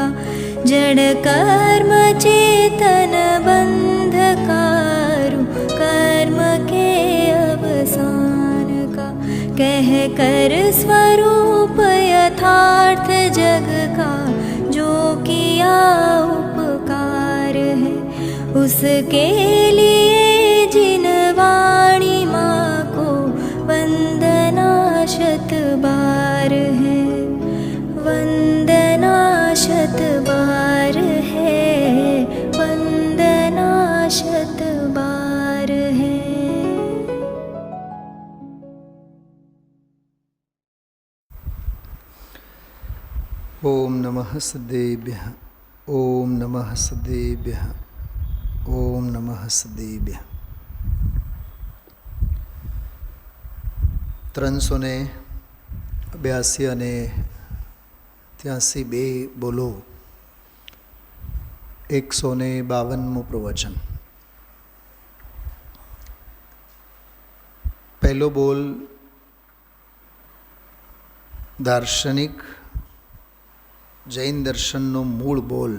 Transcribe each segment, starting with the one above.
का जड़ कर्म चेतन बंधकारु कर्म के अवसान का कह कर स्वरूप यथार्थ जग का जो किया उपकार है उसके लिए जिन वाणी माँ को वंदना शत बार है वंदना शत बार है वंदना शत बार है। ओम नमः सदेभ्यः ओम नमः सदेभ्यः ओम नमः सदेभ्यः। 382 અને 83 બે બોલો 152મું પ્રવચન। પહેલો બોલ દાર્શનિક જૈન દર્શનનો મૂળ બોલ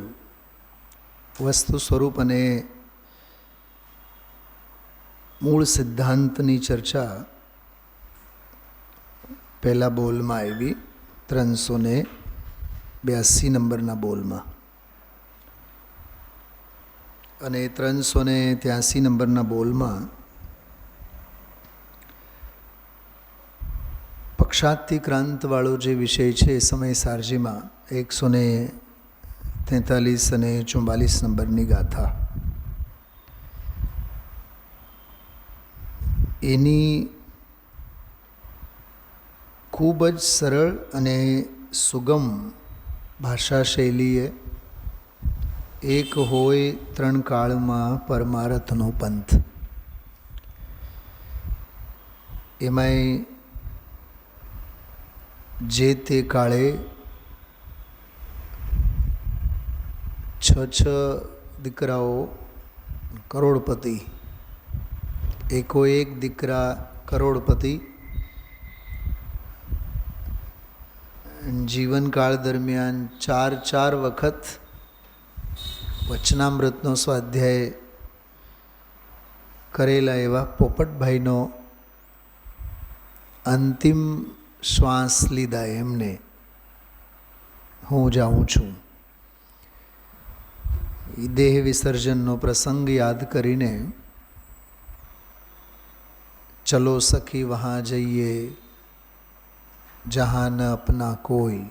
વસ્તુ સ્વરૂપ અને મૂળ સિદ્ધાંતની ચર્ચા પહેલા બોલમાં આવી 382 નંબરના બોલમાં અને 383 નંબરના બોલમાં પક્ષાતિક્રાંતવાળો જે વિષય છે એ સમય સારજીમાં 143 અને 44 નંબરની ગાથા એની ખૂબ જ સરળ અને સુગમ ભાષા શૈલીએ એક હોય ત્રણ કાળમાં પરમારથનો પંથ એમાંય જે તે કાળે 6 દીકરાઓ કરોડપતિ એકોએક દીકરા કરોડપતિ જીવનકાળ દરમિયાન 4 વખત વચનામૃતનો સ્વાધ્યાય કરેલા એવા પોપટભાઈનો અંતિમ શ્વાસ લીધા એમને હું જાઉં છું એ દેહ વિસર્જનનો પ્રસંગ યાદ કરીને ચલો સખી વહાં જઈએ જહાં ન અપના કોઈ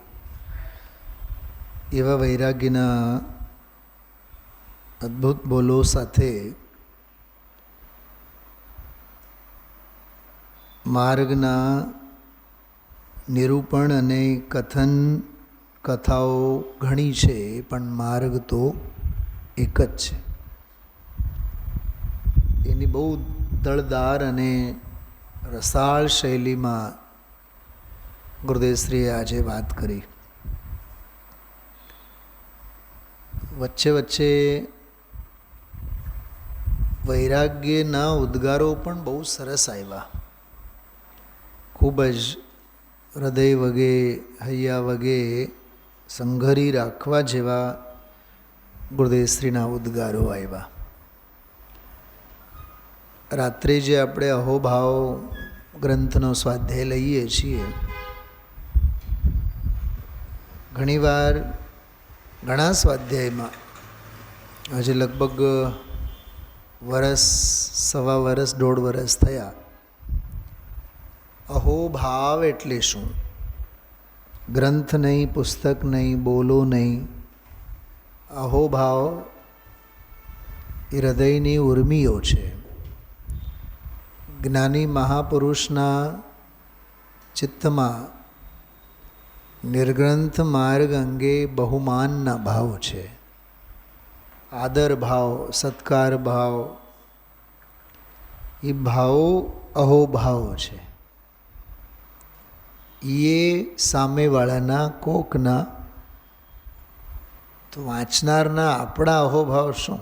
એવા વૈરાગ્યના અદ્ભુત બોલો સાથે માર્ગના નિરૂપણ અને કથન કથાઓ ઘણી છે પણ માર્ગ તો એક જ છે એની બહુ દળદાર અને રસાળ શૈલીમાં ગુરુદેવશ્રીએ આજે વાત કરી। વચ્ચે વચ્ચે વૈરાગ્યના ઉદ્ગારો પણ બહુ સરસ આવ્યા, ખૂબ જ હૃદય વગે હૈયા વગે સંઘરી રાખવા જેવા ગુરુદેવશ્રીના ઉદ્ગારો આવ્યા। રાત્રે જે આપણે અહોભાવ ગ્રંથનો સ્વાધ્યાય લઈએ છીએ ઘણીવાર ઘણા સ્વાધ્યાયમાં આજે લગભગ વરસ સવા વરસ 1.5 વરસ થયા। અહોભાવ એટલે શું? ગ્રંથ નહીં, પુસ્તક નહીં, બોલો નહીં, અહોભાવ એ હૃદયની ઉર્મિઓ છે। જ્ઞાની મહાપુરુષના ચિત્તમાં નિર્ગ્રંથ માર્ગ અંગે બહુમાનના ભાવ છે, આદર ભાવ, સત્કાર ભાવ, એ ભાવો અહોભાવો છે। એ સામેવાળાના કોકના તો વાંચનારના આપણા અહોભાવ શું?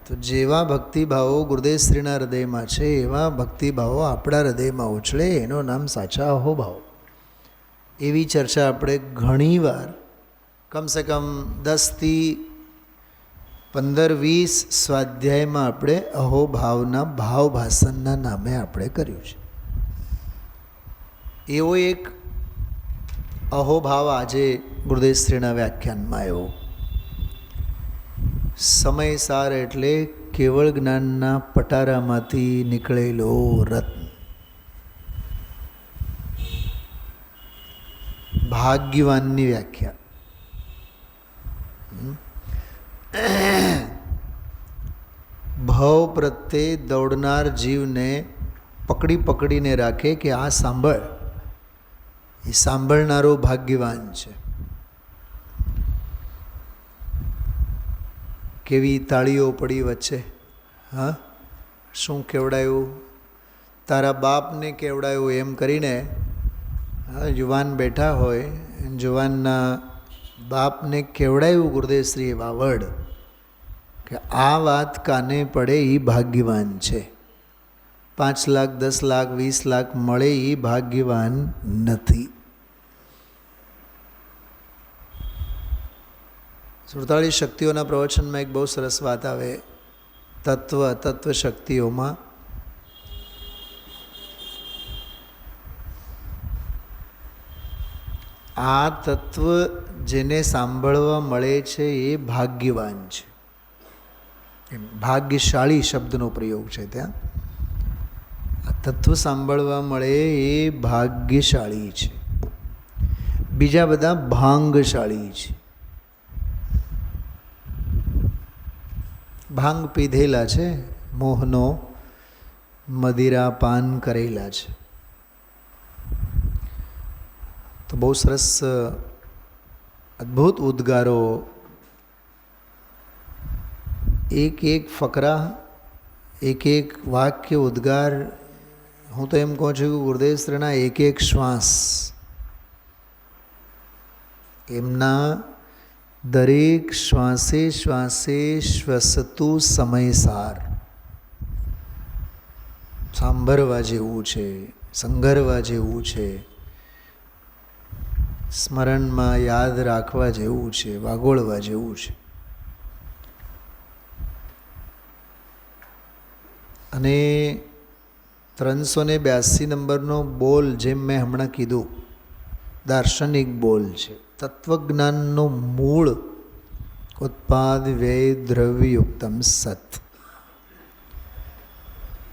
તો જેવા ભક્તિભાવો ગુરુદેવશ્રીના હૃદયમાં છે એવા ભક્તિભાવો આપણા હૃદયમાં ઉછળે એનું નામ સાચા અહોભાવ। એવી ચર્ચા આપણે ઘણીવાર કમસે કમ 10-15-20 સ્વાધ્યાયમાં આપણે અહોભાવના ભાવભાસનના નામે આપણે કર્યું છે. એવો એક અહોભાવ આજે ગુરુદેવશ્રીના વ્યાખ્યાનમાં આવ્યો. સમયસાર એટલે કેવળ જ્ઞાનના પટારામાંથી નીકળેલો રત્ન. ભાગ્યવાનની વ્યાખ્યા. ભાવ પ્રત્યે દોડનાર જીવને પકડીને રાખે કે આ સાંભળ, એ સાંભળનારો ભાગ્યવાન છે. કેવી તાળીઓ પડી વચ્ચે. હા, શું કેવડાયું? તારા બાપને કેવડાયું એમ કરીને યુવાન બેઠા હોય, યુવાનના બાપને કેવડાયું ગુરુદેવશ્રી એવા વર્ડ કે આ વાત કાને પડે એ ભાગ્યવાન છે. 5 લાખ 10 લાખ 20 લાખ મળે એ ભાગ્યવાન નથી. 47 શક્તિઓના પ્રવચનમાં એક બહુ સરસ વાત આવે. તત્વ શક્તિઓમાં આ તત્વ જેને સાંભળવા મળે છે એ ભાગ્યવાન છે. ભાગ્યશાળી શબ્દનો પ્રયોગ છે ત્યાં. આ તત્વ સાંભળવા મળે એ ભાગ્યશાળી છે. બીજા બધા ભાંગશાળી છે. ભાંગ પીધેલા છે, મોહનો મદિરા પાન કરેલા છે. તો બહુ સરસ અદ્ભુત ઉદ્ગારો, એક ફકરા, એક વાક્ય ઉદ્ગાર. હું તો એમ કહું છું કે ગુરુદેવશ્રીના એક શ્વાસ, એમના દરેક શ્વાસે શ્વાસે શ્વસતું સમયસાર સાંભળવા જેવું છે, સંગરવા જેવું છે, સ્મરણમાં યાદ રાખવા જેવું છે, વાગોળવા જેવું છે. અને 382 નંબરનો બોલ, જેમ મેં હમણાં કીધું, દાર્શનિક બોલ છે. તત્વજ્ઞાનનું મૂળ ઉત્પાદ વ્યય દ્રવ્યયુક્તમ સત.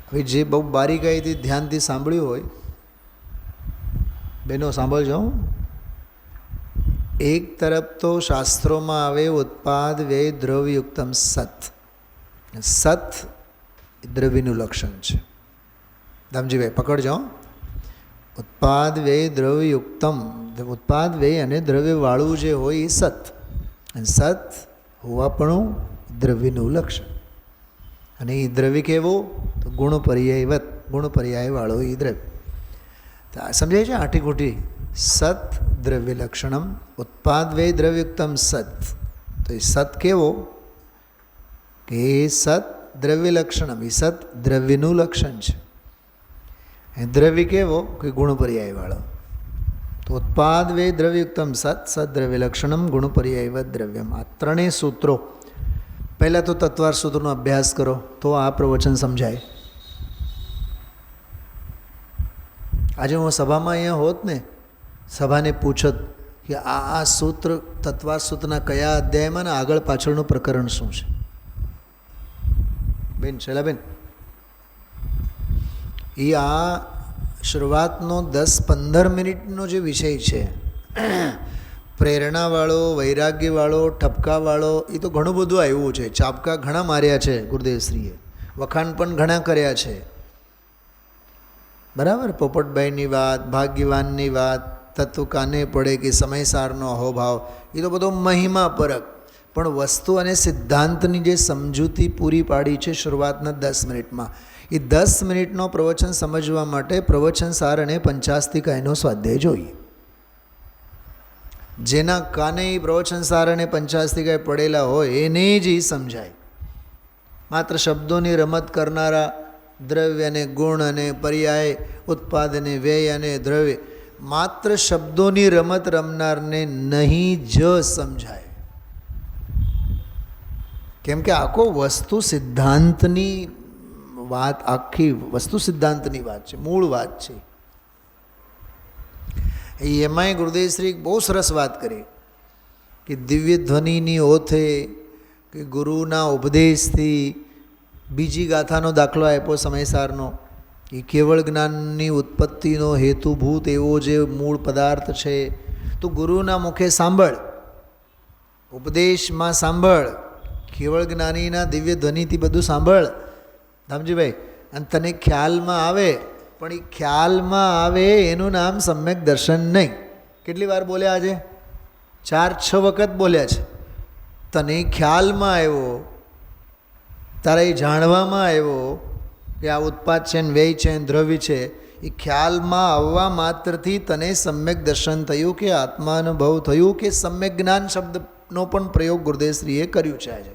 હવે જે બહુ બારીકાઈથી ધ્યાનથી સાંભળ્યું હોય, બેનો સાંભળજો. એક તરફ તો શાસ્ત્રોમાં આવે ઉત્પાદ વ્યય દ્રવ્યયુક્તમ સત. સત દ્રવ્યનું લક્ષણ છે. દામજીભાઈ પકડજો. ઉત્પાદ વ્યય દ્રવ્યયુક્તમ, ઉત્પાદ વ્યય અને દ્રવ્યવાળું જે હોય એ સત. અને સત હોવાપણું દ્રવ્યનું લક્ષણ. અને એ દ્રવ્ય કેવો? તો ગુણ પર્યાયવત, ગુણ પર્યાયવાળો એ દ્રવ્ય. તો આ સમજાય છે આંટીઘૂંટી. સત દ્રવ્ય લક્ષણમ ઉત્પાદ વ્યય દ્રવ્યયુક્તમ સત. તો એ સત કેવો? કે એ સત દ્રવ્ય લક્ષણમ, એ સત દ્રવ્યનું લક્ષણ છે. એ દ્રવ્ય કેવો? કે ગુણ પર્યાયવાળો. તો ઉત્પાદ વ્યય દ્રવ્યયુક્તમ સત, સત દ્રવ્ય લક્ષણમ ગુણ પર્યાયવત દ્રવ્યમ. આ ત્રણેય સૂત્રો પહેલાં તો તત્વાર સૂત્રનો અભ્યાસ કરો તો આ પ્રવચન સમજાય. આજે હું સભામાં અહીંયા હોત ને, સભાને પૂછત કે આ સૂત્ર તત્વાર સૂત્રના કયા અધ્યાયમાં ને આગળ પાછળનું પ્રકરણ શું છે? બેન શૈલાબેન, એ આ શરૂઆતનો 10-15 મિનિટનો જે વિષય છે, પ્રેરણાવાળો, વૈરાગ્યવાળો, ઠપકાવાળો, એ તો ઘણું બધું આવ્યું છે. ચાપકા ઘણા માર્યા છે ગુરુદેવશ્રીએ, વખાણ પણ ઘણા કર્યા છે. બરાબર. પોપટભાઈની વાત, ભાગ્યવાનની વાત, તત્વ કાને પડે કે સમયસારનો અહોભાવ, એ તો બધો મહિમા પરક. પણ વસ્તુ અને સિદ્ધાંતની જે સમજૂતી પૂરી પાડી છે શરૂઆતના 10 મિનિટમાં, એ 10 મિનિટનો પ્રવચન સમજવા માટે પ્રવચન સાર અને પંચાસ્તિકાયનો સ્વાધ્યાય જોઈએ. જેના કાને એ પ્રવચન સાર અને પંચાસ્તિકાય પડેલા હોય એને જ એ સમજાય. માત્ર શબ્દોની રમત કરનારા, દ્રવ્ય અને ગુણ અને પર્યાય, ઉત્પાદ અને વ્યય અને દ્રવ્ય, માત્ર શબ્દોની રમત રમનારને નહીં જ સમજાય. કેમ કે આખો વસ્તુ સિદ્ધાંતની વાત, આખી વસ્તુ સિદ્ધાંતની વાત છે, મૂળ વાત છે. એમાંય ગુરુદેવશ્રી બહુ સરસ વાત કરી કે દિવ્ય ધ્વનિની ઓથે કે ગુરુના ઉપદેશથી બીજી ગાથાનો દાખલો આપ્યો સમયસારનો કે કેવળ જ્ઞાનની ઉત્પત્તિનો હેતુભૂત એવો જે મૂળ પદાર્થ છે તો ગુરુના મુખે સાંભળ, ઉપદેશમાં સાંભળ, કેવળ જ્ઞાનીના દિવ્ય ધ્વનિથી બધું સાંભળ ધામજીભાઈ, અને તને ખ્યાલમાં આવે. પણ એ ખ્યાલમાં આવે એનું નામ સમ્યક દર્શન નહીં. કેટલી વાર બોલ્યા આજે? 4-6 વખત બોલ્યા છે. તને ખ્યાલમાં આવ્યો, તારા એ જાણવામાં આવ્યો કે આ ઉત્પાદ છે ને વ્યય છે ને દ્રવ્ય છે, એ ખ્યાલમાં આવવા માત્રથી તને સમ્યક દર્શન થયું કે આત્માનુભવ થયું કે સમ્યક જ્ઞાન શબ્દનો પણ પ્રયોગ ગુરુદેવશ્રીએ કર્યું છે. આજે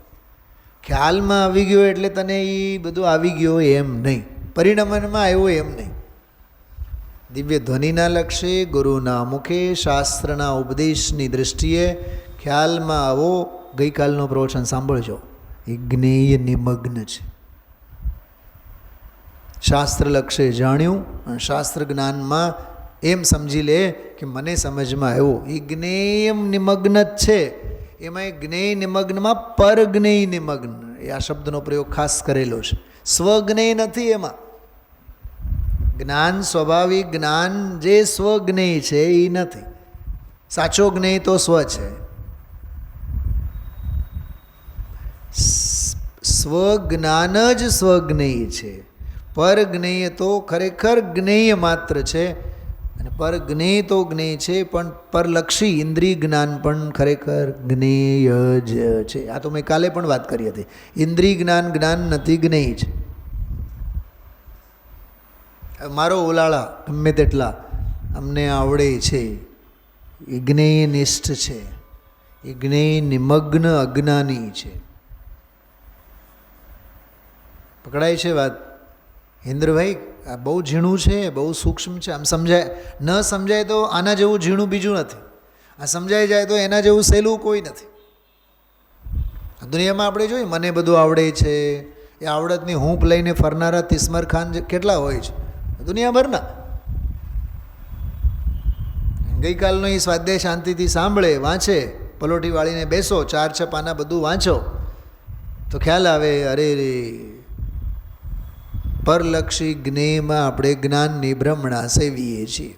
ખ્યાલમાં આવી ગયો એટલે તને એ બધું આવી ગયો એમ નહીં, પરિણમનમાં આવ્યો એમ નહીં. દિવ્ય ધ્વનિના લક્ષ્ય, ગુરુના મુખે, શાસ્ત્રના ઉપદેશની દૃષ્ટિએ ખ્યાલમાં આવો. ગઈકાલનો પ્રવચન સાંભળજો, એ જ્ઞેય નિમગ્ન છે. શાસ્ત્ર લક્ષ્ય જાણ્યું અને શાસ્ત્ર જ્ઞાનમાં એમ સમજી લે કે મને સમજમાં આવ્યો, એ જ્ઞેયમ નિમગ્ન જ છે. એમાં એ જ્ઞેય નિમગ્નમાં પરજ્ઞેય નિમગ્ન, એ આ શબ્દનો પ્રયોગ ખાસ કરેલો છે. સ્વજ્ઞેય નથી એમાં. જ્ઞાન સ્વાભાવિક જ્ઞાન જે સ્વજ્ઞેય છે એ નથી. સાચો જ્ઞેય તો સ્વ છે. સ્વજ્ઞાન જ સ્વજ્ઞેય છે. પરજ્ઞેય તો ખરેખર જ્ઞેય માત્ર છે, અને પરજ્ઞેય તો જ્ઞેય છે, પણ પરલક્ષી ઇન્દ્રિય જ્ઞાન પણ ખરેખર જ્ઞેય જ છે. આ તો મેં કાલે પણ વાત કરી હતી. ઇન્દ્રિય જ્ઞાન જ્ઞાન નથી, જ્ઞેય છે. મારો ઓલાળા ગમે તેટલા અમને આવડે છે, એ જ્ઞેય નિષ્ઠ છે, એ જ્ઞેય નિમગ્ન અજ્ઞાની છે. પકડાય છે વાત? ઇન્દ્રભાઈ આ બહુ ઝીણું છે, બહુ સૂક્ષ્મ છે. આમ સમજાય ન સમજાય તો આના જેવું ઝીણું બીજું નથી. આ સમજાઈ જાય તો એના જેવું સહેલું કોઈ નથી. દુનિયામાં આપણે જોઈએ મને બધું આવડે છે, એ આવડતની હૂંફ લઈને ફરનારા તિસ્મર ખાન કેટલા હોય છે દુનિયાભરના. ગઈકાલનો એ સ્વાધ્યાય શાંતિથી સાંભળે, વાંચે, પલોઠી વાળીને બેસો, 4-6 પાના બધું વાંચો તો ખ્યાલ આવે અરે રે પરલક્ષી જ્ઞેયમાં આપણે જ્ઞાનની ભ્રમણા સેવીએ છીએ.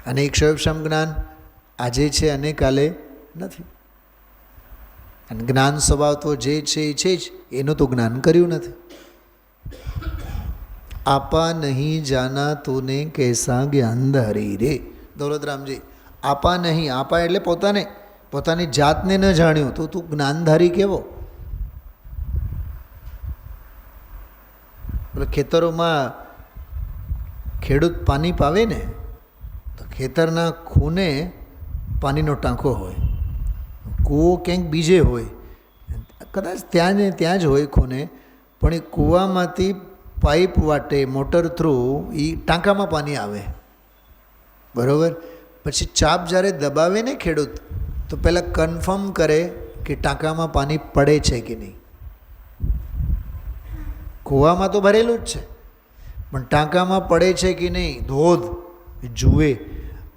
અને ક્ષયક્ષમ જ્ઞાન આજે છે અને કાલે નથી. અને જ્ઞાન સ્વભાવ તો જે છે એ છે જ, એનું તો જ્ઞાન કર્યું નથી. આપા નહીં જાના તૂને કૈસા જ્ઞાન ધરી રે. દૌલતરામજી, આપા નહીં, આપા એટલે પોતાની જાતને ન જાણ્યું તો તું જ્ઞાનધારી કેવો? એટલે ખેતરોમાં ખેડૂત પાણી પાવે ને તો ખેતરના ખૂને પાણીનો ટાંકો હોય, કૂવો ક્યાંક બીજે હોય, કદાચ ત્યાં જ હોય ખૂને, પણ એ કૂવામાંથી પાઇપ વાટે મોટર થ્રુ એ ટાંકામાં પાણી આવે, બરાબર? પછી ચાપ જ્યારે દબાવે ને ખેડૂત તો પહેલાં કન્ફર્મ કરે કે ટાંકામાં પાણી પડે છે કે નહીં. કૂવામાં તો ભરેલું જ છે, પણ ટાંકામાં પડે છે કે નહીં ધોધ જુએ.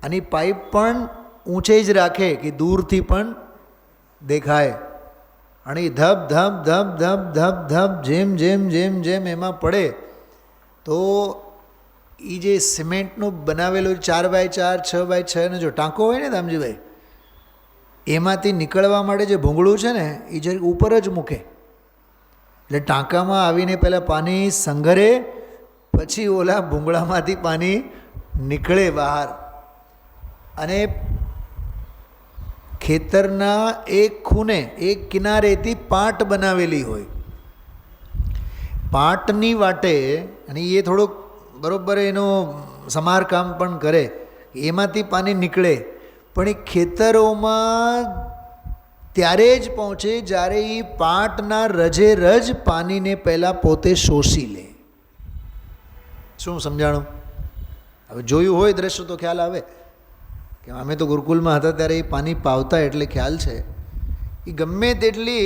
અને પાઇપ પણ ઊંચે જ રાખે કે દૂરથી પણ દેખાય. અને ધબ ધબ ધબ ધબ ધબ ધબ જેમ જેમ જેમ જેમ એમાં પડે તો એ જે સિમેન્ટનું બનાવેલું 4x4 6x6 જો ટાંકો હોય ને દામજીભાઈ, એમાંથી નીકળવા માટે જે ભૂંગળું છે ને એ જરીક ઉપર જ મૂકે, એટલે ટાંકામાં આવીને પહેલાં પાણી સંઘરે, પછી ઓલા ભૂંગળામાંથી પાણી નીકળે બહાર. અને ખેતરના એક ખૂણે એક કિનારેથી પાટ બનાવેલી હોય, પાટની વાટે, અને એ થોડુંક બરાબર એનો સમારકામ પણ કરે, એમાંથી પાણી નીકળે. પણ એ ખેતરોમાં ત્યારે જ પહોંચે જ્યારે એ પાટના રજે રજ પાણીને પહેલાં પોતે શોષી લે. શું સમજાણું? હવે જોયું હોય દ્રશ્ય તો ખ્યાલ આવે કે અમે તો ગુરુકુલમાં હતા ત્યારે એ પાણી પાવતા એટલે ખ્યાલ છે. એ ગમે તેટલી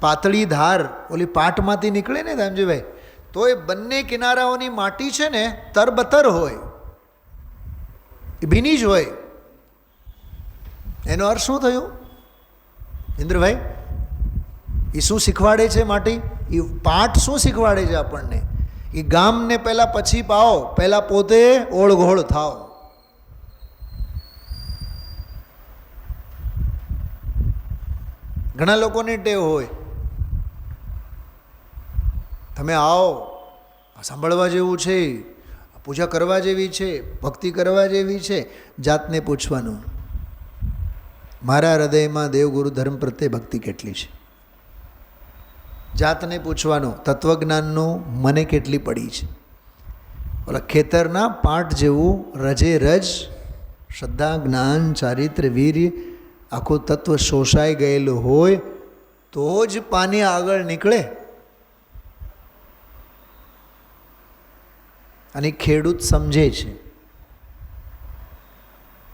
પાતળી ધાર ઓલી પાટમાંથી નીકળે ને દામજીભાઈ, તો એ બંને કિનારાઓની માટી છે ને તરબતર હોય, એ ભીની જ હોય. એનો અર્થ શું થયું ઇન્દ્રભાઈ? એ શું શીખવાડે છે માટી? એ પાઠ શું શીખવાડે છે આપણને? એ ગામને પહેલાં પછી પાઓ, પહેલાં પોતે ઓળઘોળ થાવ. ઘણા લોકોને ટેવ હોય, તમે આવો, સાંભળવા જેવું છે, પૂજા કરવા જેવી છે, ભક્તિ કરવા જેવી છે, જાતને પૂછવાનું મારા હૃદયમાં દેવગુરુ ધર્મ પ્રત્યે ભક્તિ કેટલી છે. જાતને પૂછવાનું તત્વજ્ઞાનનું મને કેટલી પડી છે. ઓલા ખેતરના પાટ જેવું રજે રજ શ્રદ્ધા જ્ઞાન ચારિત્ર્ય વીર્ય આખું તત્વ શોષાઈ ગયેલું હોય તો જ પાણી આગળ નીકળે. અને ખેડૂત સમજે છે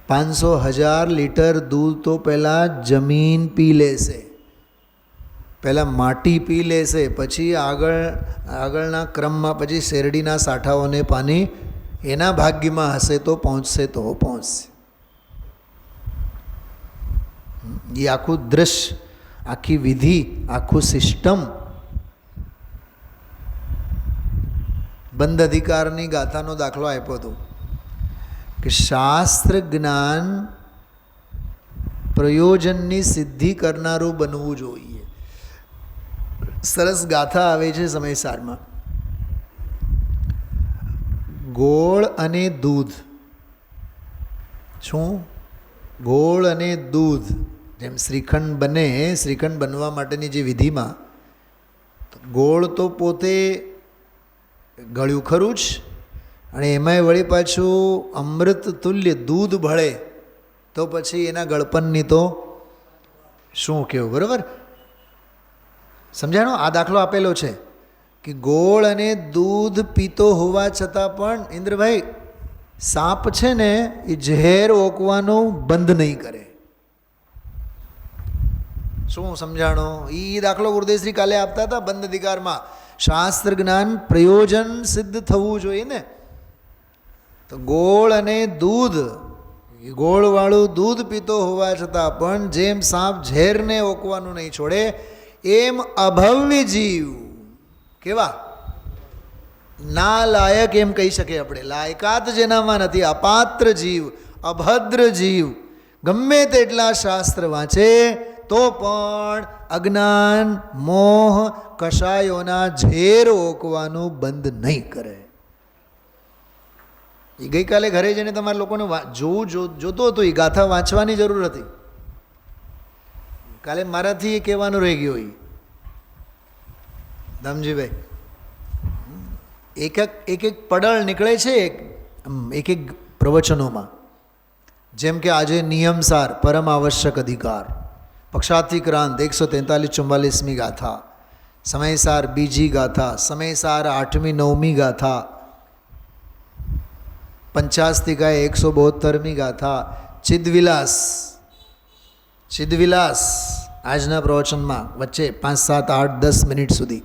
500,000 લીટર દૂધ તો પહેલાં જમીન પી લેશે, પહેલાં માટી પી લેશે, પછી આગળના ક્રમમાં પછી શેરડીના સાઠાઓને પાણી એના ભાગ્યમાં હશે તો પહોંચશે તો પહોંચશે. એ આખું દૃશ્ય, આખી વિધિ, આખું સિસ્ટમ બંધ અધિકારની ગાથાનો દાખલો આપ્યો હતો કે શાસ્ત્ર જ્ઞાન પ્રયોજનની સિદ્ધિ કરનારું બનવું જોઈએ. સરસ ગાથા આવે છે સમયસારમાં. ગોળ અને દૂધ. શું? ગોળ અને દૂધ. જેમ શ્રીખંડ બને, શ્રીખંડ બનવા માટેની જે વિધિમાં ગોળ તો પોતે ગળ્યું ખરું જ, અને એમાંય વળી પાછું અમૃત તુલ્ય દૂધ ભળે તો પછી એના ગળપણની તો શું કહેવું, બરાબર? સમજાણો? આ દાખલો આપેલો છે કે ગોળ અને દૂધ પીતો હોવા છતાં પણ ઇન્દ્રભાઈ સાપ છે ને એ ઝેર ઓકવાનું બંધ નહીં કરે. શું સમજાણો? એ દાખલો ગુરુદેવશ્રી કાલે આપતા હતા બંધ અધિકારમાં. શાસ્ત્ર જ્ઞાન પ્રયોજન સિદ્ધ થવું જોઈએ ને. તો ગોળ અને દૂધ, ગોળવાળું દૂધ પીતો હોવા છતાં પણ જેમ સાપ ઝેરને ઓકવાનું નહીં છોડે, એમ અભવ્ય જીવ, કેવા ના લાયક એમ કહી શકીએ આપણે, લાયકાત જેનામાં નથી, અપાત્ર જીવ, અભદ્ર જીવ ગમે તેટલા શાસ્ત્ર વાંચે તો પણ અજ્ઞાન મોહ કષાયોના ઝેર ઓકવાનું બંધ નહીં કરે. એ ગઈકાલે ઘરે જઈને તમારા લોકોને જોતો હતો, એ ગાથા વાંચવાની જરૂર હતી. કાલે મારાથી એ કહેવાનું રહી ગયું. એ દામજીભાઈ એક એક પડળ નીકળે છે એક એક પ્રવચનોમાં. જેમ કે આજે નિયમસાર પરમ આવશ્યક અધિકાર, પક્ષાતિક્રાંત 143-44મી ગાથા, સમયસાર બીજી ગાથા, સમયસાર 8મી 9મી ગાથા, પંચાસ્તિકાય 172મી ગાથા, ચિદવિલાસ આજના પ્રવચનમાં વચ્ચે 5, 7, 8, 10 મિનિટ સુધી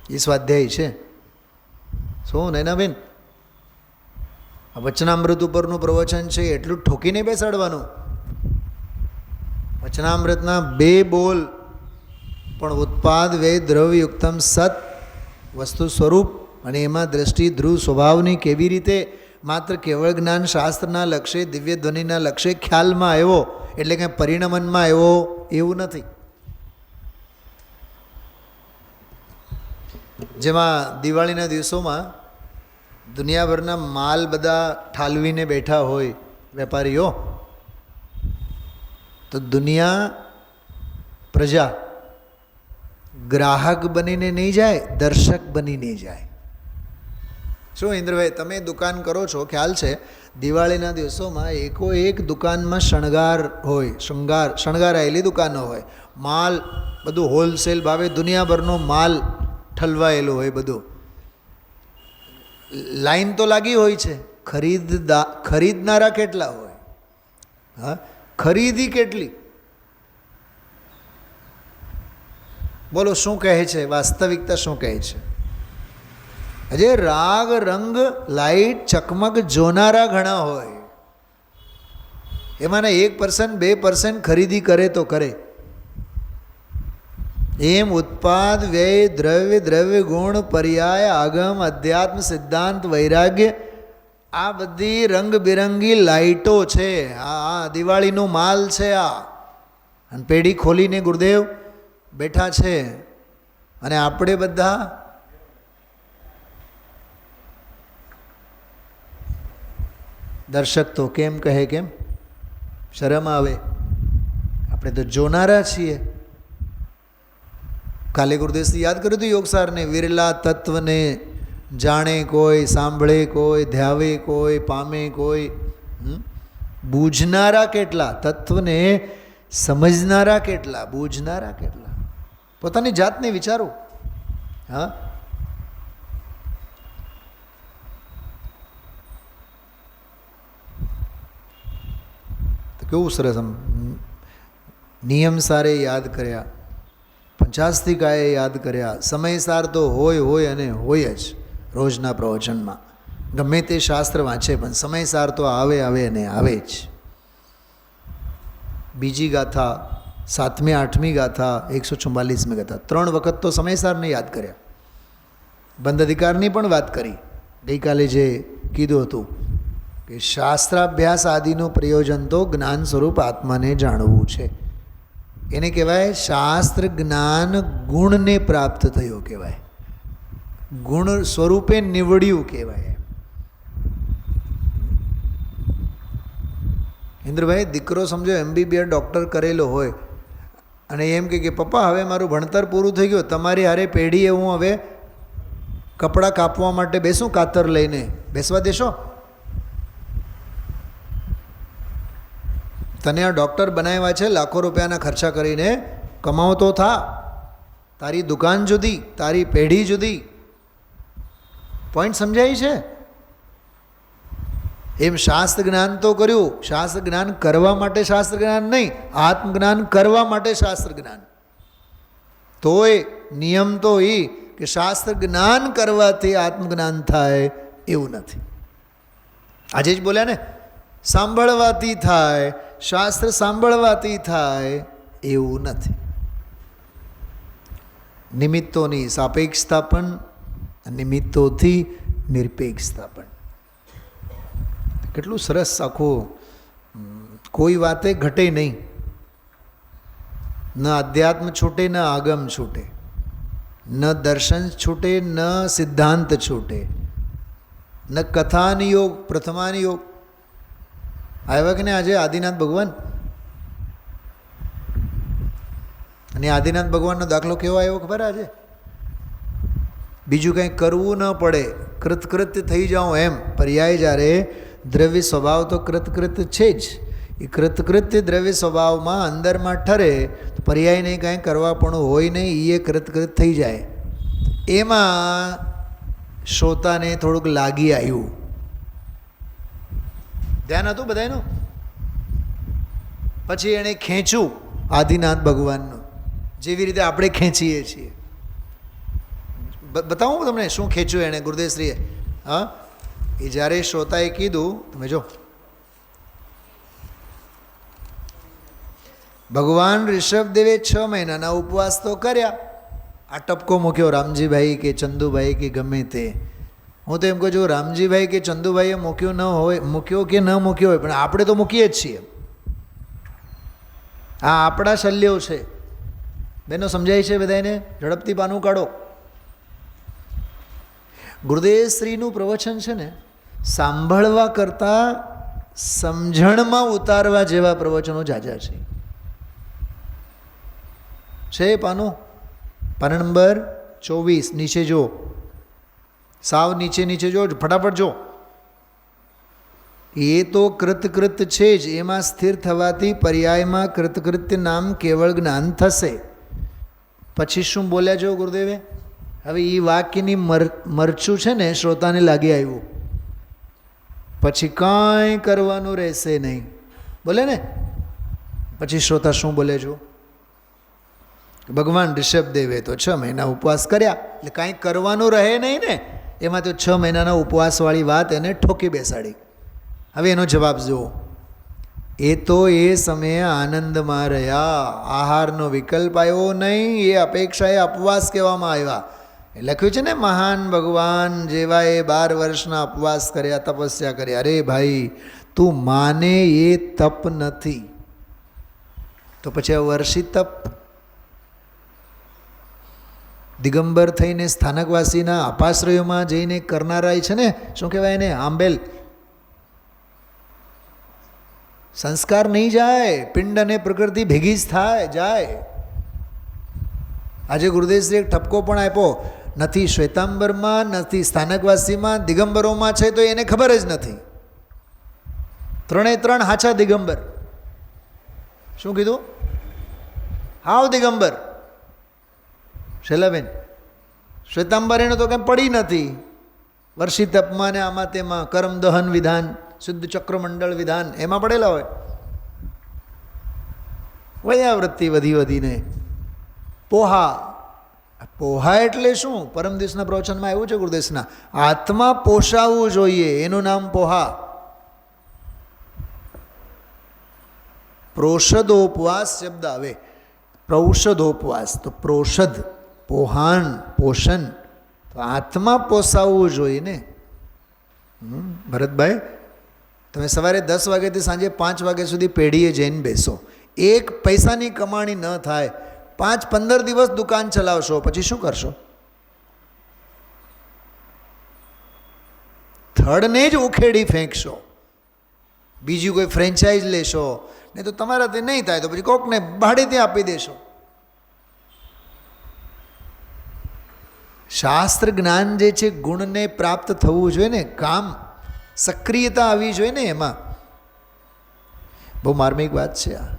એ સ્વાધ્યાય છે. શું નૈનાબેન? વચનામૃત ઉપરનું પ્રવચન છે, એટલું ઠોકીને બેસાડવાનું. વચનામૃતના 2 બોલ પણ ઉત્પાદ વે દ્રવ્યયુક્તમ સત વસ્તુ સ્વરૂપ અને એમાં દ્રષ્ટિ ધ્રુવ સ્વભાવની કેવી રીતે માત્ર કેવળ જ્ઞાન શાસ્ત્રના લક્ષ્ય દિવ્ય ધ્વનિના લક્ષ્ય ખ્યાલમાં આવ્યો એટલે કે પરિણમનમાં આવ્યો એવું નથી. જેમાં દિવાળીના દિવસોમાં દુનિયાભરના માલ બધા ઠાલવીને બેઠા હોય વેપારીઓ, તો દુનિયા પ્રજા ગ્રાહક બનીને નહીં જાય, દર્શક બનીને જાય. શું ઇન્દ્રભાઈ તમે દુકાન કરો છો, ખ્યાલ છે દિવાળીના દિવસોમાં એક દુકાનમાં શણગાર હોય, શણગારાયેલી દુકાનો હોય, માલ બધું હોલસેલ ભાવે દુનિયાભરનો માલ ઠલવાયેલો હોય બધું. લાઈન તો લાગી હોય છે, ખરીદનારા કેટલા હોય? હા, ખરીદી કેટલી? બોલો શું કહે છે વાસ્તવિકતા? શું કહે છે? હજે રાગ રંગ લાઈટ ચકમક જોનારા ઘણા હોય, એમાંના 1% 2% ખરીદી કરે તો કરે. એમ ઉત્પાદ વ્યય દ્રવ્ય દ્રવ્ય ગુણ પર્યાય આગમ અધ્યાત્મ સિદ્ધાંત વૈરાગ્ય આ બધી રંગબેરંગી લાઈટો છે. આ દિવાળીનો માલ છે. આ અને પેઢી ખોલીને ગુરુદેવ બેઠા છે અને આપણે બધા દર્શક તો કેમ કહે, કેમ શરમ આવે? આપણે તો જોનારા છીએ. કાલે ગુરુદેવથી યાદ કર્યું હતું યોગસારને, વિરલા તત્વને જાણે કોઈ, સાંભળે કોઈ, ધ્યાવે કોઈ, પામે કોઈ. બૂઝનારા કેટલા? તત્વને સમજનારા કેટલા? બૂઝનારા કેટલા? પોતાની જાતને વિચારો. હા, તો કેવું સરસ આમ નિયમ સારે યાદ કર્યા, 50 યાદ કર્યા. સમયસાર તો હોય અને હોય જ રોજના પ્રવચનમાં. ગમે તે શાસ્ત્ર વાંચે પણ સમયસાર તો આવે અને આવે જ. બીજી ગાથા, 7મી 8મી ગાથા, 144મી ગાથા, 3 વખત તો સમયસારને યાદ કર્યા. બંધ અધિકારની પણ વાત કરી ગઈકાલે, જે કીધું હતું કે શાસ્ત્રાભ્યાસ આદિનું પ્રયોજન તો જ્ઞાન સ્વરૂપ આત્માને જાણવું છે. એને કહેવાય શાસ્ત્ર જ્ઞાન ગુણને પ્રાપ્ત થયો કહેવાય, ગુણ સ્વરૂપે નીવડ્યું કહેવાય. ઇન્દ્રભાઈ, દીકરો સમજો MBBS ડૉક્ટર કરેલો હોય અને એમ કે પપ્પા હવે મારું ભણતર પૂરું થઈ ગયું, તમારી હારે પેઢીએ હું હવે કપડાં કાપવા માટે બેસું કાતર લઈને, બેસવા દેશો? તને આ ડૉક્ટર બનાવ્યા છે લાખો રૂપિયાના ખર્ચા કરીને, કમાવતો થા. તારી દુકાન જુદી, તારી પેઢી જુદી. પોઈન્ટ સમજાય છે? એમ શાસ્ત્ર જ્ઞાન તો કર્યું, શાસ્ત્ર જ્ઞાન કરવા માટે શાસ્ત્ર જ્ઞાન નહીં, આત્મજ્ઞાન કરવા માટે શાસ્ત્ર જ્ઞાન. તોય નિયમ તો એ કે શાસ્ત્ર જ્ઞાન કરવાથી આત્મજ્ઞાન થાય એવું નથી. આજે જ બોલ્યા ને, સાંભળવાથી થાય, શાસ્ત્ર સાંભળવાથી થાય એવું નથી. નિમિત્તોની સાપેક્ષતા પણ, નિમિત્તોથી નિરપેક્ષતા પણ. કેટલું સરસ આખું, કોઈ વાતે ઘટે નહીં. ન અધ્યાત્મ છૂટે, ન આગમ છૂટે, ન દર્શન છૂટે, ન સિદ્ધાંત છૂટે, ન કથાનિયોગ પ્રથમાનિયોગ. આવ્યા કે ને આજે આદિનાથ ભગવાન? અને આદિનાથ ભગવાનનો દાખલો કેવો આવ્યો ખબર? આજે બીજું કંઈ કરવું ન પડે, કૃતકૃત્ય થઈ જાઉં એમ. પર્યાય જ્યારે દ્રવ્ય સ્વભાવ તો કૃતકૃત્ય છે જ, એ કૃતકૃત્ય દ્રવ્ય સ્વભાવમાં અંદરમાં ઠરે તો પર્યાય નહીં, કાંઈ કરવા પણ હોય નહીં, એ કૃતકૃત થઈ જાય. એમાં શ્રોતાને થોડુંક લાગી આવ્યું. ધ્યાન હતું બધાનું. પછી એણે ખેંચ્યું આદિનાથ ભગવાનનું, જેવી રીતે આપણે ખેંચીએ છીએ. બતાવું તમને શું ખેંચ્યું એણે ગુરુદેવશ્રીએ? હા, એ જ્યારે શ્રોતાએ કીધું, તમે જો, ભગવાન ઋષભદેવે 6 મહિનાના ઉપવાસ તો કર્યા. આ ટપકો મૂક્યો રામજીભાઈ કે ચંદુભાઈ કે ગમે તે. હું તો એમ કહું છું, રામજીભાઈ કે ચંદુભાઈએ મૂક્યો ન હોય, મૂક્યો કે ન મૂક્યો હોય, પણ આપણે તો મૂકીએ જ છીએ. આ આપણા શલ્યો છે. બેનો સમજાય છે બધાને? ઝડપથી પાનું કાઢો. ગુરુદેવશ્રીનું પ્રવચન છે ને, સાંભળવા કરતાં સમજણમાં ઉતારવા જેવા પ્રવચનો જાજા છે. પાનું, પાના નંબર 24 નીચે જો, સાવ નીચે જો, ફટાફટ જો. એ તો કૃતકૃત છે જ, એમાં સ્થિર થવાથી પર્યાયમાં કૃતકૃત્ય નામ કેવળ જ્ઞાન થશે. પછી શું બોલ્યા જો ગુરુદેવે? હવે એ વાક્યની મરચું છે ને શ્રોતાને લાગી આવ્યું, પછી કાંઈ કરવાનું રહેશે નહીં. બોલે ને પછી શ્રોતા શું બોલે છો? ભગવાન ઋષભદેવે તો 6 મહિના ઉપવાસ કર્યા એટલે કાંઈ કરવાનું રહે નહીં ને. એમાં તો 6 મહિનાના ઉપવાસવાળી વાત એને ઠોકી બેસાડી. હવે એનો જવાબ જુઓ. એ તો એ સમયે આનંદમાં રહ્યા, આહારનો વિકલ્પ આવ્યો નહીં, એ અપેક્ષાએ ઉપવાસ કહેવામાં આવ્યા. એ લખ્યું છે ને, મહાન ભગવાન જેવા એ 12 વર્ષના ઉપવાસ કર્યા, તપસ્યા કરી. અરે ભાઈ, તું માને એ તપ નથી તો પછી આ વર્ષી તપ દિગંબર થઈને સ્થાનકવાસીના અપાશ્રયોમાં જઈને કરનારા છે ને, શું કહેવાય એને, આંબેલ. સંસ્કાર નહીં જાય, પિંડ અને પ્રકૃતિ ભેગી જ થાય જાય. આજે ગુરુદેવશ્રી એક ઠપકો પણ આપ્યો, નથી શ્વેતાંબરમાં, નથી સ્થાનકવાસીમાં, દિગંબરોમાં છે તો એને ખબર જ નથી. 3 હાચા દિગંબર. શું કીધું? હાવ દિગંબર. શૈલાબેન, શ્વેતાંબર એને તો કંઈ પડી નથી. વર્ષી તપમાં ને આમાં તેમાં કર્મ દહન વિધાન, શુદ્ધ ચક્રમંડળ વિધાન એમાં પડેલા હોય. વયાવૃત્તિ વધી વધીને પોહા. પોહા એટલે શું? પરમ દિવસના પ્રવચનમાં આવ્યું છે ગુરુદેવના, આત્મા પોષાવવું જોઈએ, એનું નામ પોહા. પ્રોષદોપવાસ શબ્દ આવે, પ્રૌષધોપવાસ તો પ્રોષદ, પોહાન, પોષણ. તો આત્મા પોસાવવું જોઈએ ને. ભરતભાઈ, તમે સવારે 10 વાગ્યાથી સાંજે 5 વાગ્યા સુધી પેઢીએ જઈને બેસો, 1 પૈસાની કમાણી ન થાય, 5-15 દિવસ દુકાન ચલાવશો, પછી શું કરશો? થડને જ ઉખેડી ફેંકશો, બીજી કોઈ ફ્રેન્ચાઇઝ લેશો, નહીં તો તમારાથી નહીં થાય તો પછી કોકને ભાડેથી આપી દેશો. શાસ્ત્ર જ્ઞાન જે છે, ગુણને પ્રાપ્ત થવું જોઈએ ને, કામ સક્રિયતા આવી જોઈએ ને એમાં. બહુ માર્મિક વાત છે આ.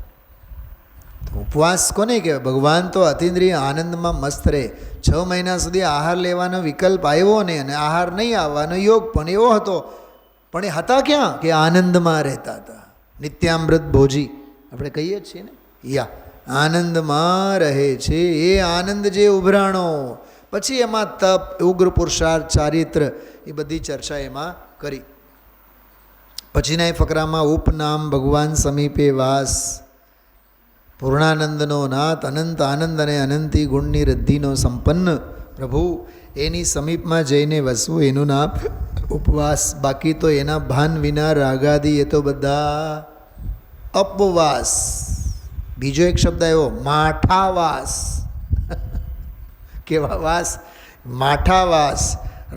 ઉપવાસ કોને કહેવાય? ભગવાન તો અતિન્દ્રિય આનંદમાં મસ્ત રહે. 6 મહિના સુધી આહાર લેવાનો વિકલ્પ આવ્યો ને, અને આહાર નહીં આવવાનો યોગ પણ એવો હતો, પણ એ હતા ક્યાં? કે આનંદમાં રહેતા હતા. નિત્યામૃત ભોજી આપણે કહીએ છીએ ને, આનંદમાં રહે છે. એ આનંદ જે ઉભરાણો, પછી એમાં તપ, ઉગ્ર પુરુષાર્થ, ચારિત્ર, એ બધી ચર્ચા એમાં કરી. પછીના એ ફકરામાં ઉપનામ ભગવાન સમીપે વાસ, પૂર્ણાનંદનો નાથ, અનંત આનંદ અને અનંતી ગુણની રદ્ધિનો સંપન્ન પ્રભુ, એની સમીપમાં જઈને વસવું, એનું નામ ઉપવાસ. બાકી તો એના ભાન વિના રાગાદી એ તો બધા અપવાસ. બીજો એક શબ્દ આવ્યો, માઠાવાસ. કેવા વાસ? માઠાવાસ,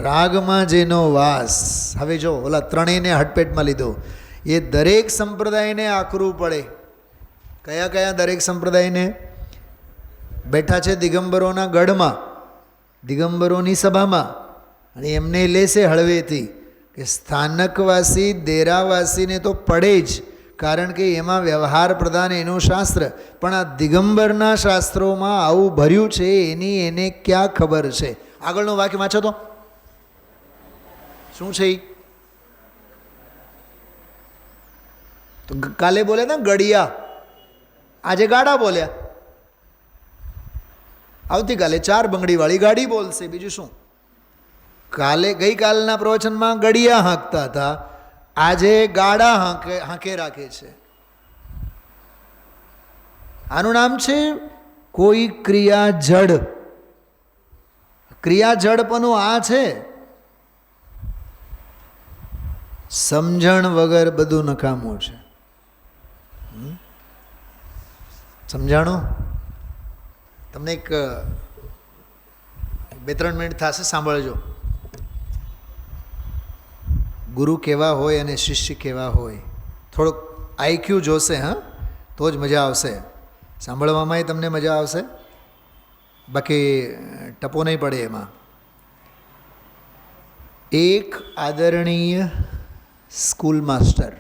રાગમાં જેનો વાસ. હવે જો ઓલા ત્રણેયને હટપેટમાં લીધો, એ દરેક સંપ્રદાયને આકરું પડે. કયા કયા દરેક સંપ્રદાયને? બેઠા છે દિગંબરોના ગઢમાં, દિગંબરોની સભામાં, અને એમને લેશે હળવેથી કે સ્થાનકવાસી દેરાવાસીને તો પડે જ, કારણ કે એમાં વ્યવહાર પ્રધાન એનું શાસ્ત્ર. પણ આ દિગંબરના શાસ્ત્રોમાં આવું ભર્યું છે, એની એને ક્યાં ખબર છે? આગળનું વાક્ય વાંચો તો શું છે? તો કાલે બોલ્યા હતા ગડિયા, આજે ગાડા બોલ્યા. આવતીકાલે 4 બંગડીવાળી ગાડી બોલશે, બીજું શું? ગઈકાલના પ્રવચનમાં ગડિયા હાંકતા હતા, આજે ગાડા હાંકે રાખે છે. આનું નામ છે કોઈ ક્રિયા જડ. ક્રિયા જડપણું આ છે. સમજણ વગર બધું નકામું છે. સમજાણું? તમને એક 2-3 મિનિટ થશે, સાંભળજો. ગુરુ કેવા હોય અને શિષ્ય કેવા હોય, થોડુંક આઈક્યુ જોશે, હા, તો જ મજા આવશે. સાંભળવામાં તમને મજા આવશે, બાકી ટપો નહીં પડે એમાં. એક આદરણીય સ્કૂલ માસ્ટર,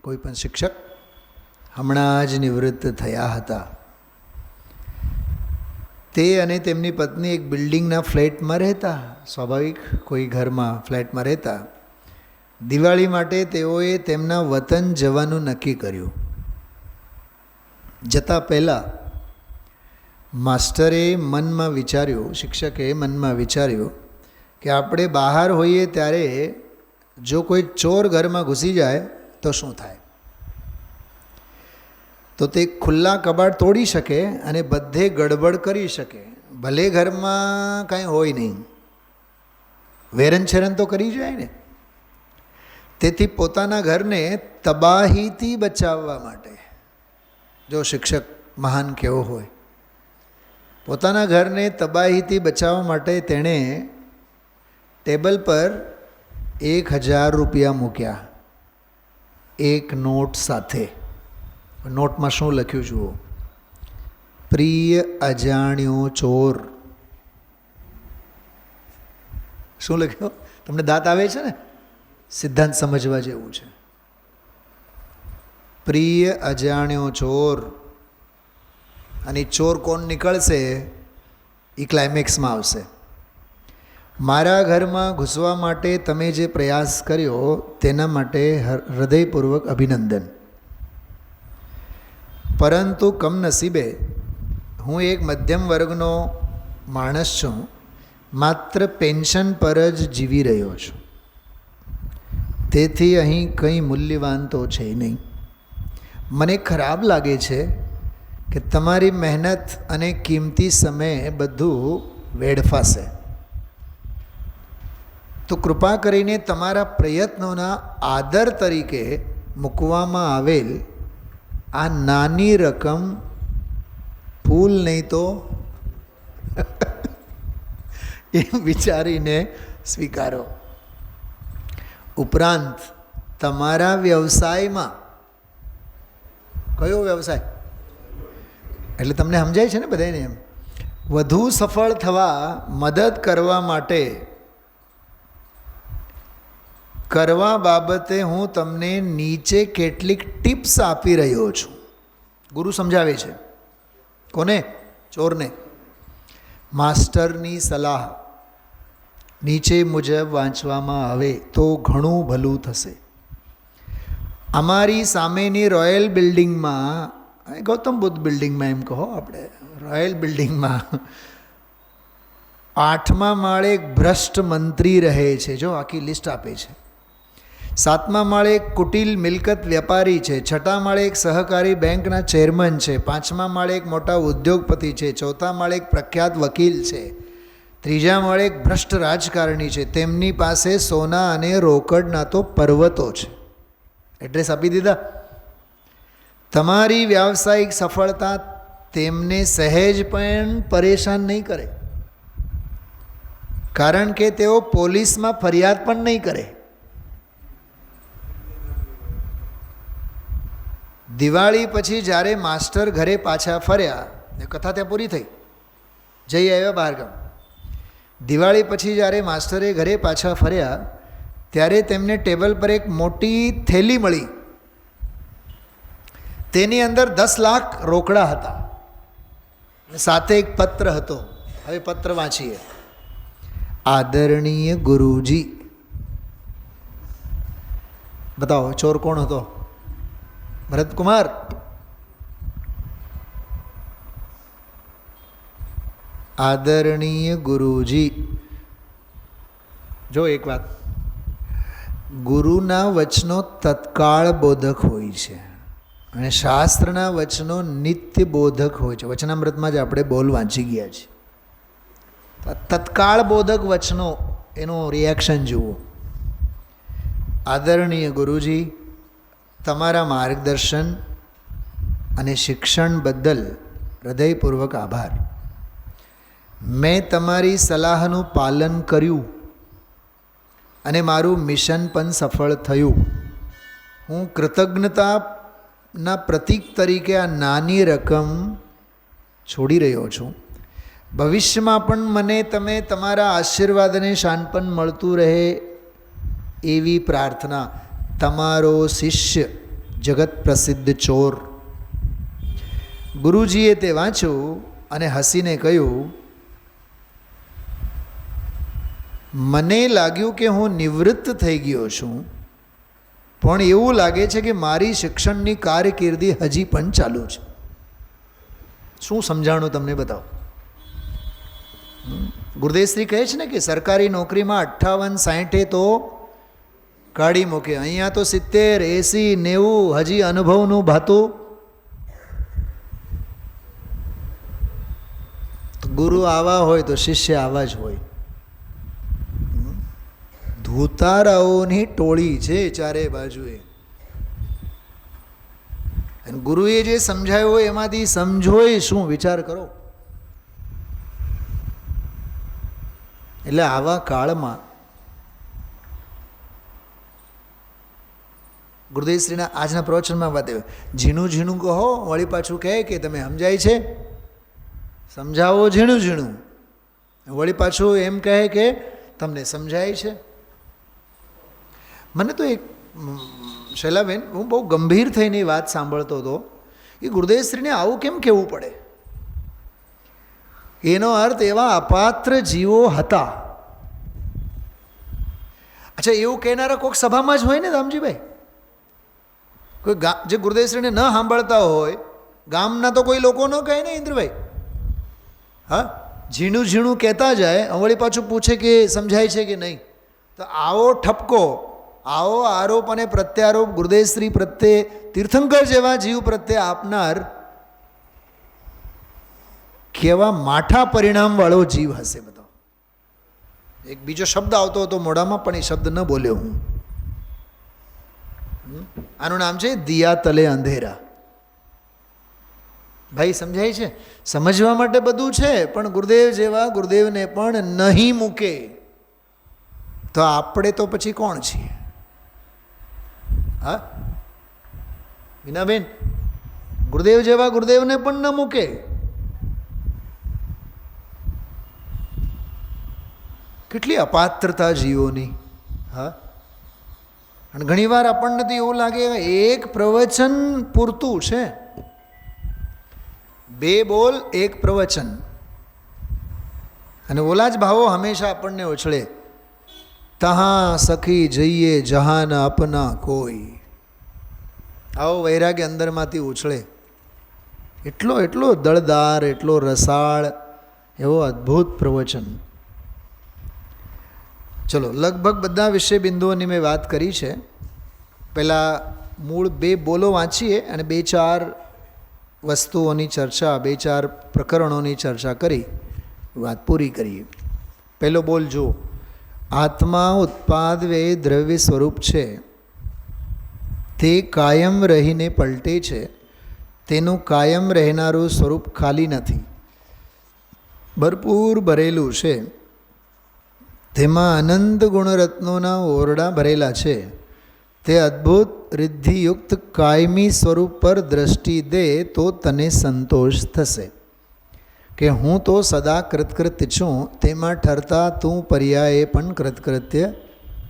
કોઈ પણ શિક્ષક હમણાં જ નિવૃત્ત થયા હતા. તે અને તેમની પત્ની એક બિલ્ડિંગના ફ્લેટમાં રહેતા, સ્વાભાવિક કોઈ ઘરમાં ફ્લેટમાં રહેતા. દિવાળી માટે તેઓએ તેમના વતન જવાનું નક્કી કર્યું. જતાં પહેલાં માસ્ટરે મનમાં વિચાર્યું, શિક્ષકે મનમાં વિચાર્યું કે આપણે બહાર હોઈએ ત્યારે જો કોઈ ચોર ઘરમાં ઘૂસી જાય તો શું થાય. તો તે ખુલ્લા કબાટ તોડી શકે અને બધે ગડબડ કરી શકે. ભલે ઘરમાં કાંઈ હોય નહીં, વેરનછેરન તો કરી જાય ને. તેથી પોતાના ઘરને તબાહીથી બચાવવા માટે, જો શિક્ષક મહાન કેવો હોય, પોતાના ઘરને તબાહીથી બચાવવા માટે તેણે ટેબલ પર 1000 રૂપિયા મૂક્યા, એક નોટ સાથે. નોટમાં શું લખ્યું જુઓ, પ્રિય અજાણ્યો ચોર. શું લખ્યું? તમને દાંત આવે છે ને, સિદ્ધાંત સમજવા જેવું છે. પ્રિય અજાણ્યો ચોર. અને ચોર કોણ નીકળશે એ ક્લાઇમેક્સમાં આવશે. મારા ઘરમાં ઘૂસવા માટે તમે જે પ્રયાસ કર્યો તેના માટે હૃદયપૂર્વક અભિનંદન. પરંતુ કમનસીબે હું એક મધ્યમ વર્ગનો માણસ છું, માત્ર પેન્શન પર જ જીવી રહ્યો છું. તેથી અહીં કંઈ મૂલ્યવાન તો છે નહીં. મને ખરાબ લાગે છે કે તમારી મહેનત અને કિંમતી સમય બધું વેડફાશે. તો કૃપા કરીને તમારા પ્રયત્નોના આદર તરીકે મૂકવામાં આવેલ આ નાની રકમ ફૂલ નહીં તો એમ વિચારીને સ્વીકારો. ઉપરાંત તમારા વ્યવસાયમાં, કયો વ્યવસાય એટલે તમને સમજાય છે ને બધાને, એમ વધુ સફળ થવા મદદ કરવા માટે કરવા બાબતે હું તમને નીચે કેટલીક ટિપ્સ આપી રહ્યો છું. ગુરુ સમજાવે છે. કોને? ચોરને. માસ્ટરની સલાહ નીચે મુજબ વાંચવામાં આવે તો ઘણું ભલું થશે. અમારી સામેની રોયલ બિલ્ડિંગમાં, ગૌતમ બુદ્ધ બિલ્ડિંગમાં એમ કહો આપણે, રોયલ બિલ્ડિંગમાં 8મા માળે એક ભ્રષ્ટ મંત્રી રહે છે. જો આખી લિસ્ટ આપે છે. 7મા માળે એક કુટિલ મિલકત વેપારી છે. 6મા માળે એક સહકારી બેંકના ચેરમેન છે. 5મા માળે એક મોટા ઉદ્યોગપતિ છે. 4થા માળે એક પ્રખ્યાત વકીલ છે. 3જા માળે એક ભ્રષ્ટ રાજકારણી છે. તેમની પાસે સોના અને રોકડના તો પર્વતો છે. એડ્રેસ આપી દીધા. તમારી વ્યાવસાયિક સફળતા તેમને સહેજ પણ પરેશાન નહીં કરે, કારણ કે તેઓ પોલીસમાં ફરિયાદ પણ નહીં કરે. દિવાળી પછી જ્યારે માસ્ટર ઘરે પાછા ફર્યા, કથા ત્યાં પૂરી થઈ, જઈ આવ્યા બહારગામ. દિવાળી પછી જ્યારે માસ્ટરે ઘરે પાછા ફર્યા ત્યારે તેમને ટેબલ પર એક મોટી થેલી મળી. તેની અંદર 10 લાખ રોકડા હતા, સાથે એક પત્ર હતો. હવે પત્ર વાંચીએ. આદરણીય ગુરુજી. બતાવો ચોર કોણ હતો? ભરતકુમાર. આદરણીય ગુરુજી. જો એક વાત, ગુરુના વચનો તત્કાળ બોધક હોય છે અને શાસ્ત્રના વચનો નિત્ય બોધક હોય છે. વચનામૃતમાં જ આપણે બોલ વાંચી ગયા છીએ. તત્કાળ બોધક વચનો, એનું રિએક્શન જુઓ. આદરણીય ગુરુજી, તમારા માર્ગદર્શન અને શિક્ષણ બદલ હૃદયપૂર્વક આભાર. મેં તમારી સલાહનું પાલન કર્યું અને મારું મિશન પણ સફળ થયું. હું કૃતજ્ઞતાના પ્રતીક તરીકે આ નાની રકમ છોડી રહ્યો છું. ભવિષ્યમાં પણ મને તમે તમારા આશીર્વાદ અને શાનપન મળતું રહે એવી પ્રાર્થના. તમારો શિષ્ય, જગત પ્રસિદ્ધ ચોર. ગુરુજીએ તે વાંચ્યું અને હસીને કહ્યું, મને લાગ્યું કે હું નિવૃત્ત થઈ ગયો છું, પણ એવું લાગે છે કે મારી શિક્ષણની કારકિર્દી હજી પણ ચાલુ છે. શું સમજાણું તમને બતાવો. ગુરુદેવશ્રી કહે છે ને કે સરકારી નોકરીમાં 58-60 તો કાઢી મૂકે, અહીંયા તો 70, 80, 90 હજી અનુભવનું ભાતું. ગુરુ આવા હોય તો શિષ્ય આવા જ હોય. ધૂતારાઓની ટોળી છે ચારે બાજુએ, અને ગુરુએ જે સમજાવ્યું હોય એમાંથી સમજોય શું, વિચાર કરો. એટલે આવા કાળમાં ગુરુદેવશ્રીના આજના પ્રવચનમાં વાત આવે, ઝીણું ઝીણું કહો, વળી પાછું કહે કે તમે સમજાય છે, સમજાવો ઝીણું ઝીણું, વળી પાછું એમ કહે કે તમને સમજાય છે. મને તો એક શૈલાબેન, હું બહુ ગંભીર થઈને વાત સાંભળતો હતો, એ ગુરુદેવશ્રીને આવું કેમ કહેવું પડે. એનો અર્થ એવા અપાત્ર જીવો હતા. અચ્છા, એવું કહેનારા કોઈક સભામાં જ હોય ને રામજીભાઈ, કોઈ જે ગુરુદેવશ્રીને ન સાંભળતા હોય, ગામના તો કોઈ લોકો ન કહે ને ઇન્દ્રભાઈ. હા, ઝીણું ઝીણું કહેતા જાય, વળી પાછું પૂછે કે સમજાય છે કે નહીં. તો આવો ઠપકો, આવો આરોપ અને પ્રત્યારોપ ગુરુદેવશ્રી પ્રત્યે, તીર્થંકર જેવા જીવ પ્રત્યે આપનાર કેવા માઠા પરિણામવાળો જીવ હશે બધો. એક બીજો શબ્દ આવતો હતો મોઢામાં, પણ એ શબ્દ ન બોલ્યો હું. આનું નામ છે દિયા તલે અંધેરા. ભાઈ સમજાય છે? સમજવા માટે બધું છે, પણ ગુરુદેવ જેવા ગુરુદેવને પણ નહીં મૂકે તો આપણે તો પછી કોણ છીએ? હા વિનાબેન, ગુરુદેવ જેવા ગુરુદેવને પણ ન મૂકે. કેટલી અપાત્રતા જીવોની. હા, અને ઘણીવાર આપણને તો એવું લાગે એક પ્રવચન પૂરતું છે, 2 બોલ 1 પ્રવચન, અને ઓલા જ ભાવો હંમેશા આપણને ઉછળે. તહાં સખી જઈએ જહાન અપના કોઈ. આવો વૈરાગ્ય અંદરમાંથી ઉછળે. એટલો દળદાર, એટલો રસાળ, એવો અદ્ભુત પ્રવચન. ચલો, લગભગ બધા વિષય બિંદુઓની મેં વાત કરી છે. પહેલાં મૂળ 2 બોલો વાંચીએ અને 2-4 વસ્તુઓની ચર્ચા, 2-4 પ્રકરણોની ચર્ચા કરી વાત પૂરી કરીએ. પહેલો બોલ જો, આત્મા ઉત્પાદ વ્યય દ્રવ્ય સ્વરૂપ છે, તે કાયમ રહીને પલટે છે, તેનું કાયમ રહેનારું સ્વરૂપ ખાલી નથી, ભરપૂર ભરેલું છે, તેમાં અનંત ગુણરત્નોના ઓરડા ભરેલા છે. તે અદ્ભુત રિદ્ધિયુક્ત કાયમી સ્વરૂપ પર દ્રષ્ટિ દે તો તને સંતોષ થશે કે હું તો સદા કૃતકૃત્ય છું, તેમાં ઠરતા તું પર્યાયે પણ કૃતકૃત્ય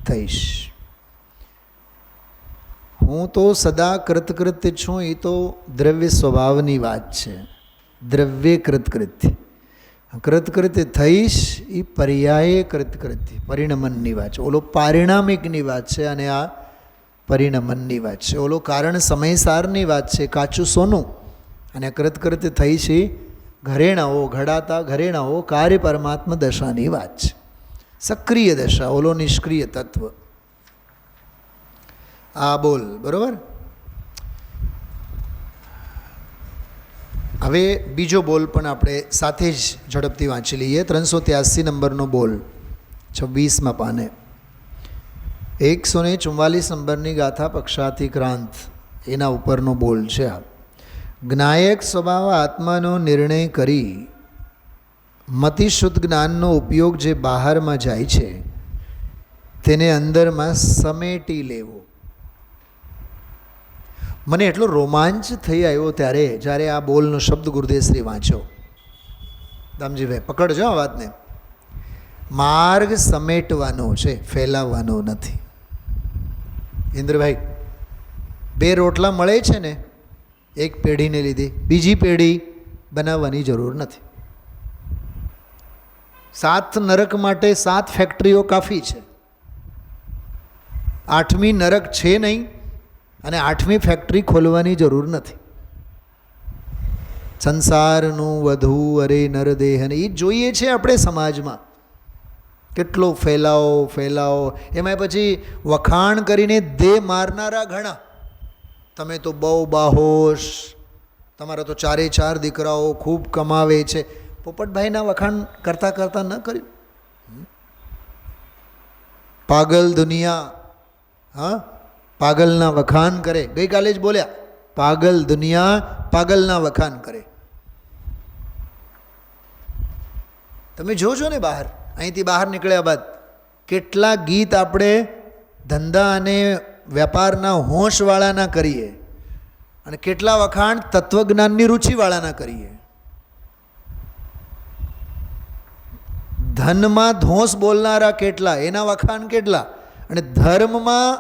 થઈશ. હું તો સદા કૃતકૃત્ય છું, એ તો દ્રવ્ય સ્વભાવની વાત છે. દ્રવ્ય કૃતકૃત્ય, કૃતકૃત્ય થઈશ એ પર્યાયે કૃતકૃત્ય, પરિણમનની વાત છે. ઓલો પારિણામિકની વાત છે અને આ પરિણમનની વાત છે. ઓલો કારણ સમયસારની વાત છે, કાચું સોનું, અને કૃતકૃત્ય થઈશ એ ઘરેણાઓ, ઘડાતા ઘરેણાઓ, કાર્ય પરમાત્મા દશાની વાત છે. સક્રિય દશા, ઓલો નિષ્ક્રિય તત્વ. આ બોલ બરોબર. હવે બીજો બોલ પણ આપણે સાથે જ ઝડપથી વાંચી લઈએ. 383 નંબરનો બોલ, 26મા પાને. 144 નંબરની ગાથા પક્ષાતિક્રાંત, એના ઉપરનો બોલ છે આ. જ્ઞાયક સ્વભાવ આત્માનો નિર્ણય કરી મતિશુદ્ધ જ્ઞાનનો ઉપયોગ જે બહારમાં જાય છે તેને અંદરમાં સમેટી લેવો. મને એટલો રોમાંચ થઈ આવ્યો જ્યારે આ બોલનો શબ્દ ગુરુદેવશ્રી વાંચ્યો. દામજીભાઈ પકડજો આ વાતને. માર્ગ સમેટવાનો છે, ફેલાવવાનો નથી. ઇન્દ્રભાઈ, 2 રોટલા મળે છે ને એક પેઢીને લીધે, બીજી પેઢી બનાવવાની જરૂર નથી. 7 નરક માટે 7 ફેક્ટરીઓ કાફી છે. 8મી નરક છે નહીં અને 8મી ફેક્ટરી ખોલવાની જરૂર નથી. સંસારનું વધુ અરે નરદેહને એ જોઈએ છે આપણે સમાજમાં. કેટલો ફેલાવો એમાં પછી વખાણ કરીને દેહ મારનારા ઘણા. તમે તો બહુ બાહોશ, તમારા તો 4 દીકરાઓ ખૂબ કમાવે છે. પોપટભાઈના વખાણ કરતાં ન કર્યું? પાગલ દુનિયા, હા, પાગલના વખાણ કરે. ગઈકાલે જ બોલ્યા, પાગલ દુનિયા પાગલના વખાણ કરે. તમે જોજો ને બહાર, અહીંથી બહાર નીકળ્યા બાદ કેટલા ગીત આપણે ધંધા અને વેપારના હોશવાળાના કરીએ અને કેટલા વખાણ તત્વજ્ઞાનની રુચિવાળાના કરીએ. ધનમાં ધોંસ બોલનારા કેટલા, એના વખાણ કેટલા, અને ધર્મમાં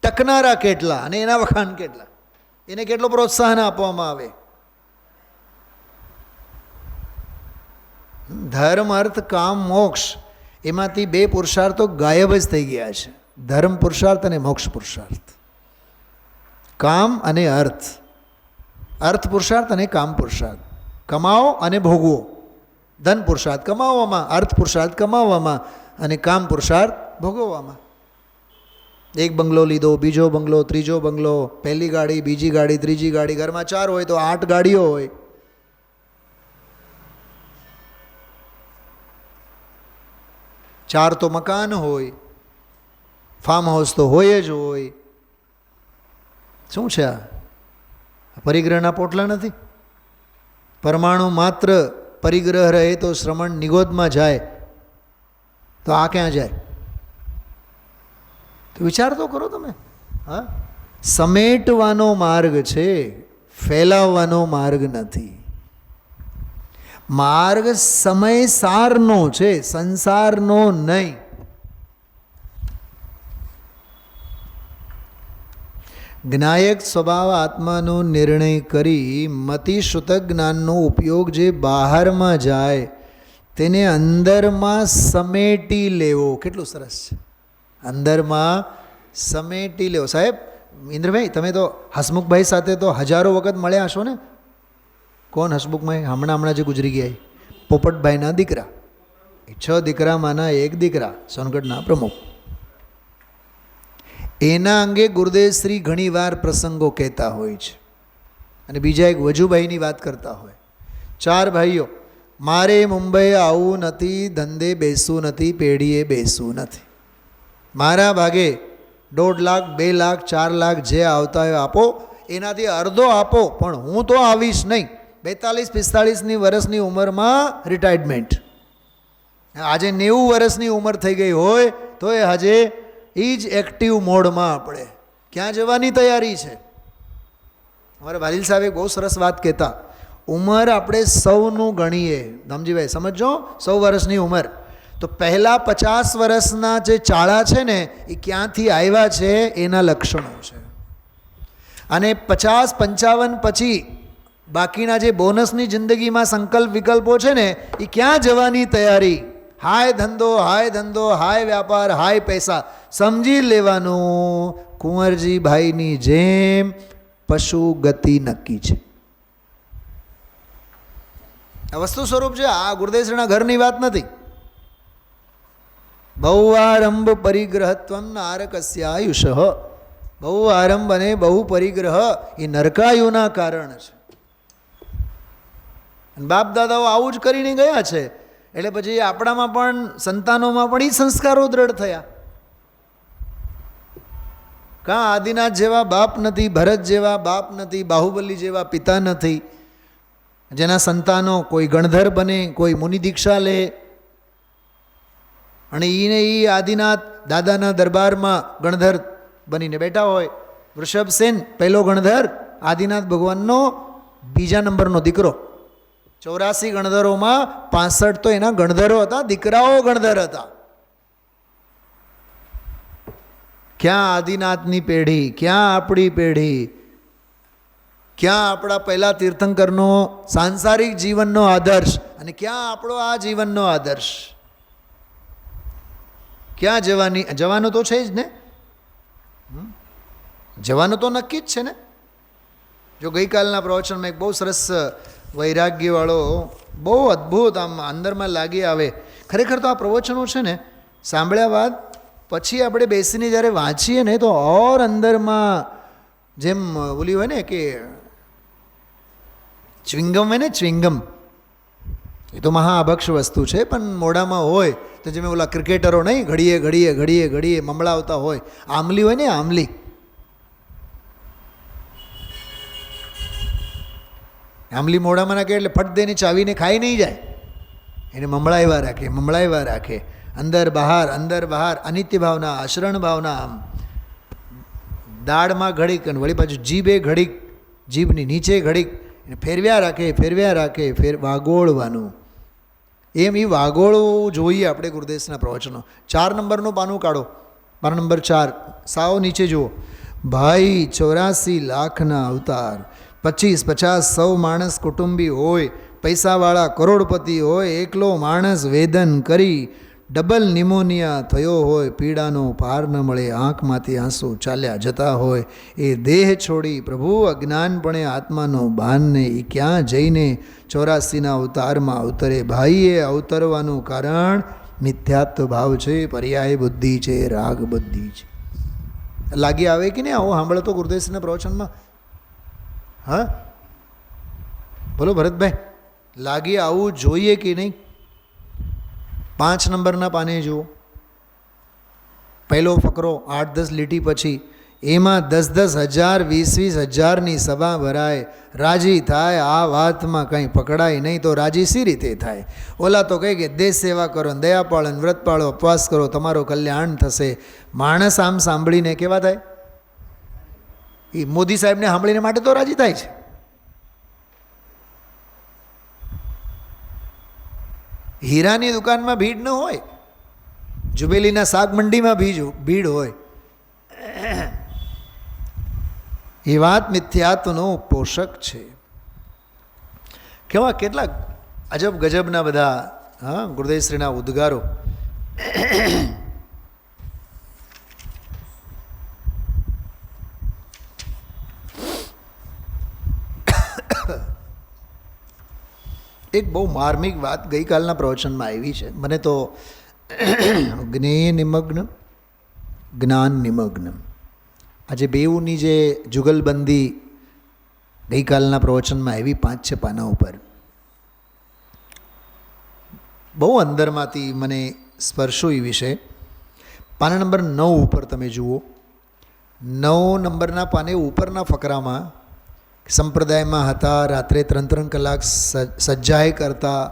ટકનારા કેટલા અને એના વખાણ કેટલા, એને કેટલો પ્રોત્સાહન આપવામાં આવે. ધર્મ અર્થ કામ મોક્ષ, એમાંથી 2 પુરુષાર્થો ગાયબ જ થઈ ગયા છે. ધર્મ પુરુષાર્થ અને મોક્ષ પુરુષાર્થ. કામ અને અર્થ, અર્થ પુરુષાર્થ અને કામ પુરુષાર્થ. કમાવો અને ભોગવો. ધન પુરુષાર્થ કમાવવામાં, અર્થ પુરુષાર્થ કમાવવામાં અને કામ પુરુષાર્થ ભોગવવામાં. 1 બંગલો લીધો, બીજો બંગલો, ત્રીજો બંગલો, પહેલી ગાડી, બીજી ગાડી, ત્રીજી ગાડી, ઘરમાં 4 હોય તો 8 ગાડીઓ હોય. ચાર તો મકાન હોય, ફાર્મ હાઉસ તો હોય જ હોય. શું છે આ? પરિગ્રહના પોટલા નથી? પરમાણુ માત્ર પરિગ્રહ રહે તો શ્રમણ નિગોદમાં જાય, તો આ ક્યાં જાય? તો વિચાર તો કરો તમે. હા, સમેટવાનો માર્ગ છે, ફેલાવવાનો માર્ગ નથી. માર્ગ સમય સારનો છે, સંસારનો નહીં. જ્ઞાયક સ્વભાવ આત્માનો નિર્ણય કરી મતિશ્રુત જ્ઞાનનો ઉપયોગ જે બહારમાં જાય તેને અંદરમાં સમેટી લેવો. કેટલું સરસ છે, અંદરમાં સમેટી લેવો. સાહેબ ઇન્દ્રભાઈ, તમે તો હસમુખભાઈ સાથે તો હજારો વખત મળ્યા હશો ને? કોણ હસમુખભાઈ? હમણાં જે ગુજરી ગયા, પોપટભાઈના દીકરા. 6 દીકરામાંના 1 દીકરા, સોનગઢના પ્રમુખ. એના અંગે ગુરુદેવશ્રી ઘણીવાર પ્રસંગો કહેતા હોય છે અને બીજા એક વજુભાઈની વાત કરતા હોય. 4 ભાઈઓ. મારે મુંબઈ આવવું નથી, ધંધે બેસવું નથી, પેઢીએ બેસવું નથી. મારા ભાગે 1.5 લાખ, 2 લાખ, 4 લાખ જે આવતા હોય આપો, એનાથી અડધો આપો, પણ હું તો આવીશ નહીં. 42-45ની વર્ષની ઉંમરમાં રિટાયરમેન્ટ. આજે 90 વર્ષની ઉંમર થઈ ગઈ હોય તો એ હજે એ જ એક્ટિવ મોડમાં આપણે ક્યાં જવાની તૈયારી છે. અમારા વાલીલ સાહેબ બહુ સરસ વાત કહેતા, ઉંમર આપણે સૌનું ગણીએ. ધમજીભાઈ સમજો, 100 વર્ષની ઉંમર તો પહેલાં 50 વર્ષના જે ચાળા છે ને એ ક્યાંથી આવ્યા છે એના લક્ષણો છે. અને 50-55 પછી બાકીના જે બોનસની જિંદગીમાં સંકલ્પ વિકલ્પો છે ને એ ક્યાં જવાની તૈયારી. હાય ધંધો, હાય વ્યાપાર, હાય પૈસા. સમજી લેવાનું કુંવરજીભાઈની જેમ પશુ ગતિ નક્કી છે. આ વસ્તુ સ્વરૂપ છે. આ ગુરુદેવશ્રીના ઘરની વાત નથી. બહુ આરંભ પરિગ્રહત્વમ નારકસ્ય આયુષ. બહુ આરંભ અને બહુ પરિગ્રહ એ નરકાયુના કારણ છે. બાપ દાદાઓ આવું જ કરીને ગયા છે, એટલે પછી આપણામાં પણ સંતાનોમાં પણ એ સંસ્કારો દ્રઢ થયા. કાં આદિનાથ જેવા બાપ નથી, ભરત જેવા બાપ નથી, બાહુબલી જેવા પિતા નથી, જેના સંતાનો કોઈ ગણધર બને, કોઈ મુનિ દીક્ષા લે અને એને એ આદિનાથ દાદાના દરબારમાં ગણધર બનીને બેઠા હોય. વૃષભસેન પહેલો ગણધર, આદિનાથ ભગવાનનો 2જા નંબરનો દીકરો. 84 ગણધરોમાં 65 તો એના ગણધરો હતા, દીકરાઓ ગણધર હતા. ક્યાં આદિનાથની પેઢી, ક્યાં આપણી પેઢી? ક્યાં આપણા પહેલા તીર્થંકરનો સાંસારિક જીવનનો આદર્શ અને ક્યાં આપણો આ જીવનનો આદર્શ? ક્યાં જવાનું તો છે જ ને, જવાનું તો નક્કી જ છે ને. જો ગઈકાલના પ્રવચનમાં એક બહુ સરસ વૈરાગ્યવાળો, બહુ અદ્ભુત, આમ અંદરમાં લાગી આવે. ખરેખર તો આ પ્રવચનો છે ને સાંભળ્યા બાદ પછી આપણે બેસીને જ્યારે વાંચીએ ને તો ઓર અંદરમાં જેમ ઓલી હોય ને કે ચ્વિંગમ હોય ને, ચ્વિંગમ એ તો મહાઅભક્ષ વસ્તુ છે, પણ મોઢામાં હોય તો જેમ ઓલા ક્રિકેટરો નહીં ઘડીએ ઘડીએ ઘડીએ ઘડીએ મમળાવતા હોય, આમલી હોય ને, આમલી, આમલી મોઢામાં નાખે એટલે ફટ દઈને ચાવીને ખાઈ નહીં જાય, એને મમળાવ્યા રાખે, મમળાવ્યા રાખે, અંદર બહાર અનિત્ય ભાવના, અશરણ ભાવના, આમ દાળમાં ઘડીક અને વળી પાછું જીભે ઘડીક, જીભની નીચે ઘડીક ફેરવ્યા રાખે, વાગોળવાનું. એમ એ વાગોળવું જોઈએ આપણે ગુરુદેવના પ્રવચનો. 4 નંબરનું પાનું કાઢો, પાના નંબર 4, સાવ નીચે જુઓ. ભાઈ 84 લાખના અવતાર, 25-50 100 માણસ કુટુંબી હોય, પૈસાવાળા કરોડપતિ હોય, એકલો માણસ વેદન કરી ડબલ નિમોનિયા થયો હોય, પીડાનો પાર ન મળે, આંખમાંથી આંસુ ચાલ્યા જતા હોય, એ દેહ છોડી પ્રભુ અજ્ઞાનપણે આત્માનો ભાનને એ ક્યાં જઈને 84ના અવતારમાં અવતરે. ભાઈએ અવતરવાનું કારણ મિથ્યાત્વ ભાવ છે, પર્યાય બુદ્ધિ છે, રાગ બુદ્ધિ છે. લાગી આવે કે નહીં આવું સાંભળો તો ગુરુદેવના પ્રવચનમાં? હા બોલો ભરતભાઈ, લાગી આવવું જોઈએ કે નહીં? 5 નંબરના પાને જુઓ, પહેલો ફકરો 8-10 લીટી પછી, એમાં 10-10 હજાર 20-20 હજારની સભા ભરાય, રાજી થાય આ વાતમાં કંઈ પકડાય નહીં તો રાજી સી રીતે થાય? ઓલા તો કહે કે દેશ સેવા કરો, દયા પાળો, વ્રત પાળો, ઉપવાસ કરો, તમારો કલ્યાણ થશે. માણસ આમ સાંભળીને કેવા થાય? એ મોદી સાહેબને સાંભળીને માટે તો રાજી થાય છે. હીરાની દુકાનમાં ભીડ ન હોય, જુબેલીના શાક મંડીમાં ભીડ હોય. એ વાત મિથ્યાત્વનો પોષક છે. કેવા કેટલા અજબ ગજબના બધા ગુરુદેવશ્રીના ઉદ્ગારો. એક બહુ માર્મિક વાત ગઈકાલના પ્રવચનમાં આવી છે. મને તો જ્ઞેય નિમગ્ન, જ્ઞાન નિમગ્ન, આજે બેઉની જે જુગલબંધી ગઈકાલના પ્રવચનમાં આવી 5-6 પાના ઉપર બહુ અંદરમાંથી મને સ્પર્શો એ વિશે. પાના નંબર 9 ઉપર તમે જુઓ, 9 નંબરના પાને ઉપરના ફકરામાં સંપ્રદાયમાં હતા, રાત્રે 3-3 કલાક સજ્જાય કરતા,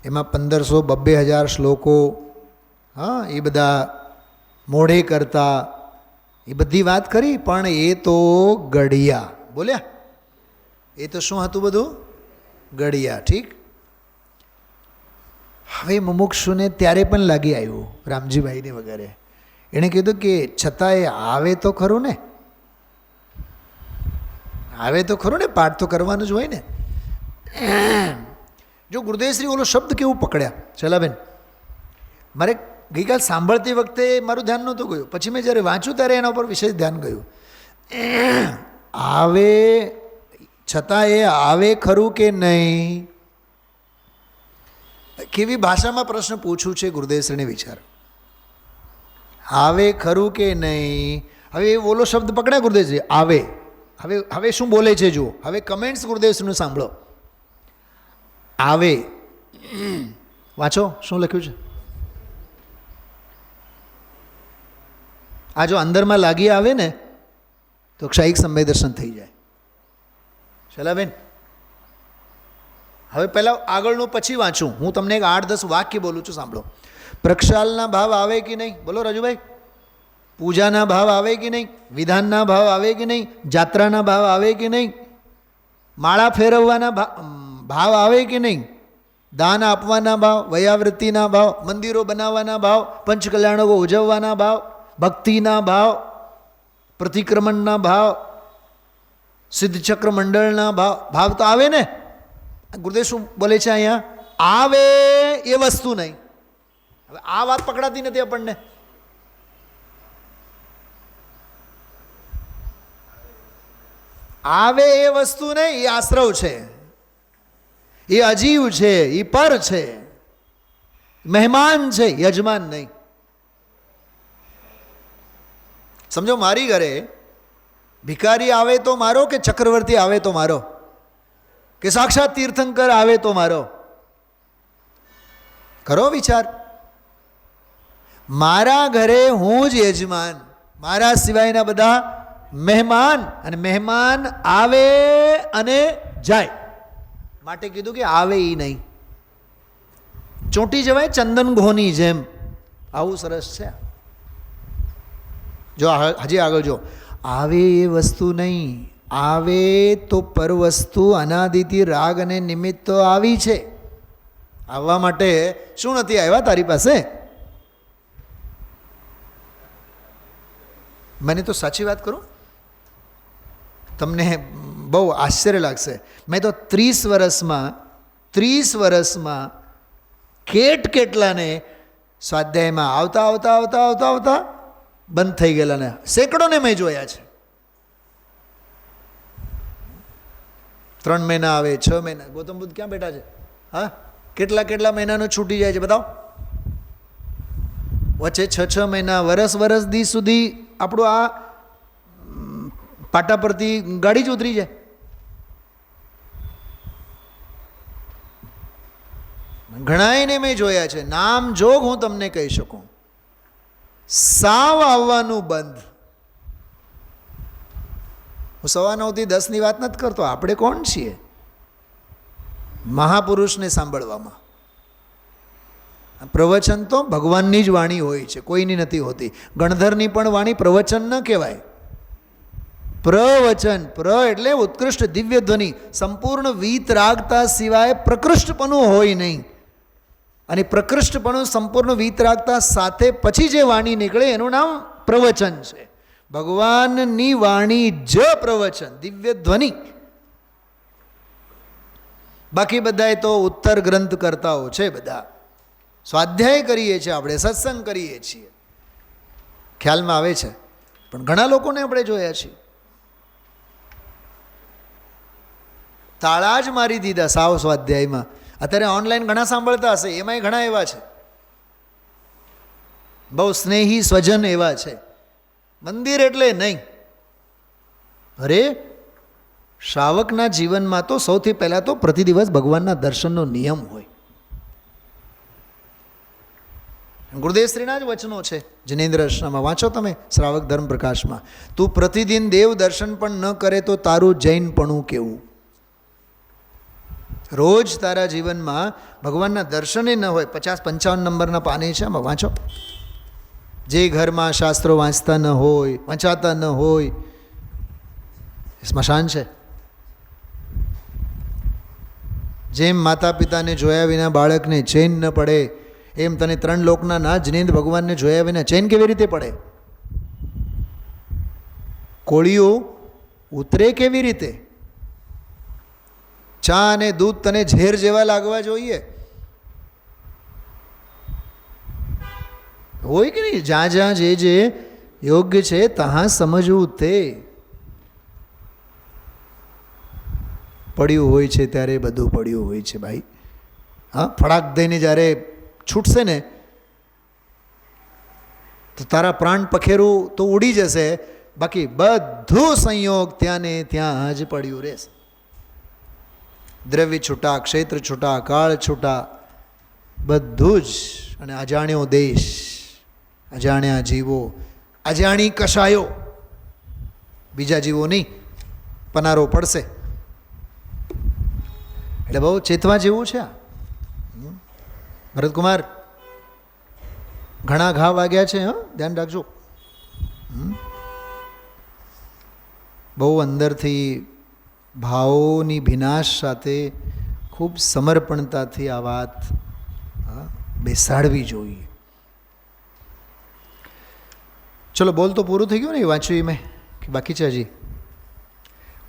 એમાં 1500-2000 શ્લોકો, એ બધા મોઢે કરતા, એ બધી વાત કરી. પણ એ તો ગઢિયા બોલ્યા, એ તો શું હતું બધું? ગઢિયા. ઠીક. હવે મુમુક્ષુને ત્યારે પણ લાગી આવ્યું, રામજીભાઈને વગેરે, એણે કીધું કે છતાંય આવે તો ખરું ને, આવે તો ખરું ને, પાઠ તો કરવાનું જ હોય ને. જો ગુરુદેવશ્રી ઓલો શબ્દ કેવું પકડ્યા ચલાબેન, મારે ગઈકાલ સાંભળતી વખતે મારું ધ્યાન નહોતું ગયું, પછી મેં જ્યારે વાંચ્યું ત્યારે એના ઉપર વિશેષ ધ્યાન ગયું. આવે છતાં એ આવે ખરું કે નહીં? કેવી ભાષામાં પ્રશ્ન પૂછું છે ગુરુદેવશ્રીને વિચાર. આવે ખરું કે નહીં? હવે એ ઓલો શબ્દ પકડ્યા ગુરુદેવશ્રી, આવે. હવે શું બોલે છે જુઓ, હવે કમેન્ટ્સ ગુરુદેવશ્રીનું સાંભળો. આવે, વાંચો શું લખ્યું છે. આ જો અંદરમાં લાગી આવે ને તો ક્ષયિક સંવેદર્શન થઈ જાય. શૈલાબેન, હવે પહેલાં આગળનું પછી વાંચું, હું તમને એક 8-10 વાક્ય બોલું છું, સાંભળો. પ્રક્ષાલના ભાવ આવે કે નહીં? બોલો રાજુભાઈ. પૂજાના ભાવ આવે કે નહીં? વિધાનના ભાવ આવે કે નહીં? જાત્રાના ભાવ આવે કે નહીં? માળા ફેરવવાના ભાવ આવે કે નહીં? દાન આપવાના ભાવ, વયાવૃત્તિના ભાવ, મંદિરો બનાવવાના ભાવ, પંચકલ્યાણકો ઉજવવાના ભાવ, ભક્તિના ભાવ, પ્રતિક્રમણના ભાવ, સિદ્ધચક્ર મંડળના ભાવ તો આવે ને. ગુરુદેવ શું બોલે છે અહીંયા? આવે એ વસ્તુ નહીં. હવે આ વાત પકડાતી નથી આપણને. આવે એ વસ્તુ નહીં, એ આશ્રવ છે, એ અજીવ છે, એ પર છે, મહેમાન છે, યજમાન નહીં. સમજો, મારી ઘરે ભિખારી આવે તો મારો, કે ચક્રવર્તી આવે તો મારો, કે સાક્ષાત તીર્થંકર આવે તો મારો? કરો વિચાર. મારા ઘરે હું જ યજમાન, મારા સિવાયના બધા મહેમાન, અને મહેમાન આવે અને જાય. માટે કીધું કે આવે એ નહીં. ચોંટી જવાય ચંદન ઘોની જેમ. આવું સરસ છે. જો હજી આગળ જો, આવે એ વસ્તુ નહીં. આવે તો પર વસ્તુ અનાદિથી રાગ અને નિમિત્ત તો આવી છે. આવવા માટે શું નથી આવ્યા તારી પાસે? મને તો સાચી વાત કરું, તમને બહુ આશ્ચર્ય લાગશે. મેં તો 30 વર્ષમાં કેટલાને સ્વાધ્યાયમાં આવતા આવતા આવતા આવતા આવતા બંધ થઈ ગયેલા ને સેંકડોને મેં જોયા છે. 3 મહિના આવે, 6 મહિના. ગૌતમ બુદ્ધ ક્યાં બેઠા છે? હા, કેટલા મહિનાનો છૂટી જાય છે બતાવો. વચ્ચે 6 મહિના, વરસ દી સુધી આપણું આ પાટા પરથી ગાડી જ ઉતરી જાય. ઘણાને મેં જોયા છે, નામ જોગ હું તમને કહી શકું. સાવ આવવાનું બંધ. હું 9:15 થી 10ની વાત નથી કરતો. આપણે કોણ છીએ મહાપુરુષને સાંભળવામાં? પ્રવચન તો ભગવાનની જ વાણી હોય છે, કોઈની નથી હોતી. ગણધરની પણ વાણી પ્રવચન ન કહેવાય. પ્રવચન, એટલે ઉત્કૃષ્ટ દિવ્ય ધ્વનિ, સંપૂર્ણ વીતરાગતા સિવાય પ્રકૃષ્ટપણું હોય નહીં. અને પ્રકૃષ્ટપણું સંપૂર્ણ વીતરાગતા સાથે પછી જે વાણી નીકળે એનું નામ પ્રવચન છે. ભગવાનની વાણી જ પ્રવચન, દિવ્ય ધ્વનિ. બાકી બધાએ તો ઉત્તર ગ્રંથ કરતાઓ છે. બધા સ્વાધ્યાય કરીએ છીએ, આપણે સત્સંગ કરીએ છીએ, ખ્યાલમાં આવે છે. પણ ઘણા લોકોને આપણે જોયા છીએ તાળા જ મારી દીધા સાવ સ્વાધ્યાયમાં. અત્યારે ઓનલાઈન ઘણા સાંભળતા હશે, એમાંય ઘણા એવા છે, બહુ સ્નેહી સ્વજન એવા છે. મંદિર એટલે નહીં. અરે, શ્રાવકના જીવનમાં તો સૌથી પહેલાં તો પ્રતિદિવસ ભગવાનના દર્શનનો નિયમ હોય. ગુરુદેવશ્રીના જ વચનો છે જિનેન્દ્ર રચનામાં, વાંચો તમે શ્રાવક ધર્મ પ્રકાશમાં. તું પ્રતિદિન દેવ દર્શન પણ ન કરે તો તારું જૈનપણું કેવું? રોજ તારા જીવનમાં ભગવાનના દર્શને ન હોય. 50-55 નંબરના પાને છે, આમાં વાંચો. જે ઘરમાં શાસ્ત્રો વાંચતા ન હોય, વંચાતા ન હોય, સ્મશાન છે. જેમ માતા પિતાને જોયા વિના બાળકને ચૈન ન પડે, એમ તને 3 લોકના ના જિનેન્દ્ર ભગવાનને જોયા વિના ચૈન કેવી રીતે પડે? કોળીઓ ઉતરે કેવી રીતે? ચા અને દૂધ તને ઝેર જેવા લાગવા જોઈએ? હોય કે નહીં? જ્યાં જે યોગ્ય છે ત્યાં સમજવું. તે પડ્યું હોય છે ત્યારે બધું પડ્યું હોય છે ભાઈ. હા, ફડાક દઈને જ્યારે છૂટશે ને તો તારા પ્રાણ પખેરું તો ઉડી જશે, બાકી બધું સંયોગ ત્યાં ને ત્યાં જ પડ્યું રહેશે. દ્રવ્ય છૂટા, ક્ષેત્ર છૂટા, કાળ છૂટા, બધું જ. અને અજાણ્યો દેશ, અજાણ્યા જીવો, અજાણી કશાયો, બીજા જીવો નહીં, પનારો પડશે. એટલે બહુ ચેતવા જેવું છે. ભરતકુમાર, ઘણા ઘા વાગ્યા છે, હા, ધ્યાન રાખજો. બહુ અંદરથી ભાવોની ભીનાશ સાથે ખૂબ સમર્પણતાથી આ વાત બેસાડવી જોઈએ. ચલો, બોલ તો પૂરું થઈ ગયું ને? એ વાંચ્યું એ મેં કે બાકી છે હજી?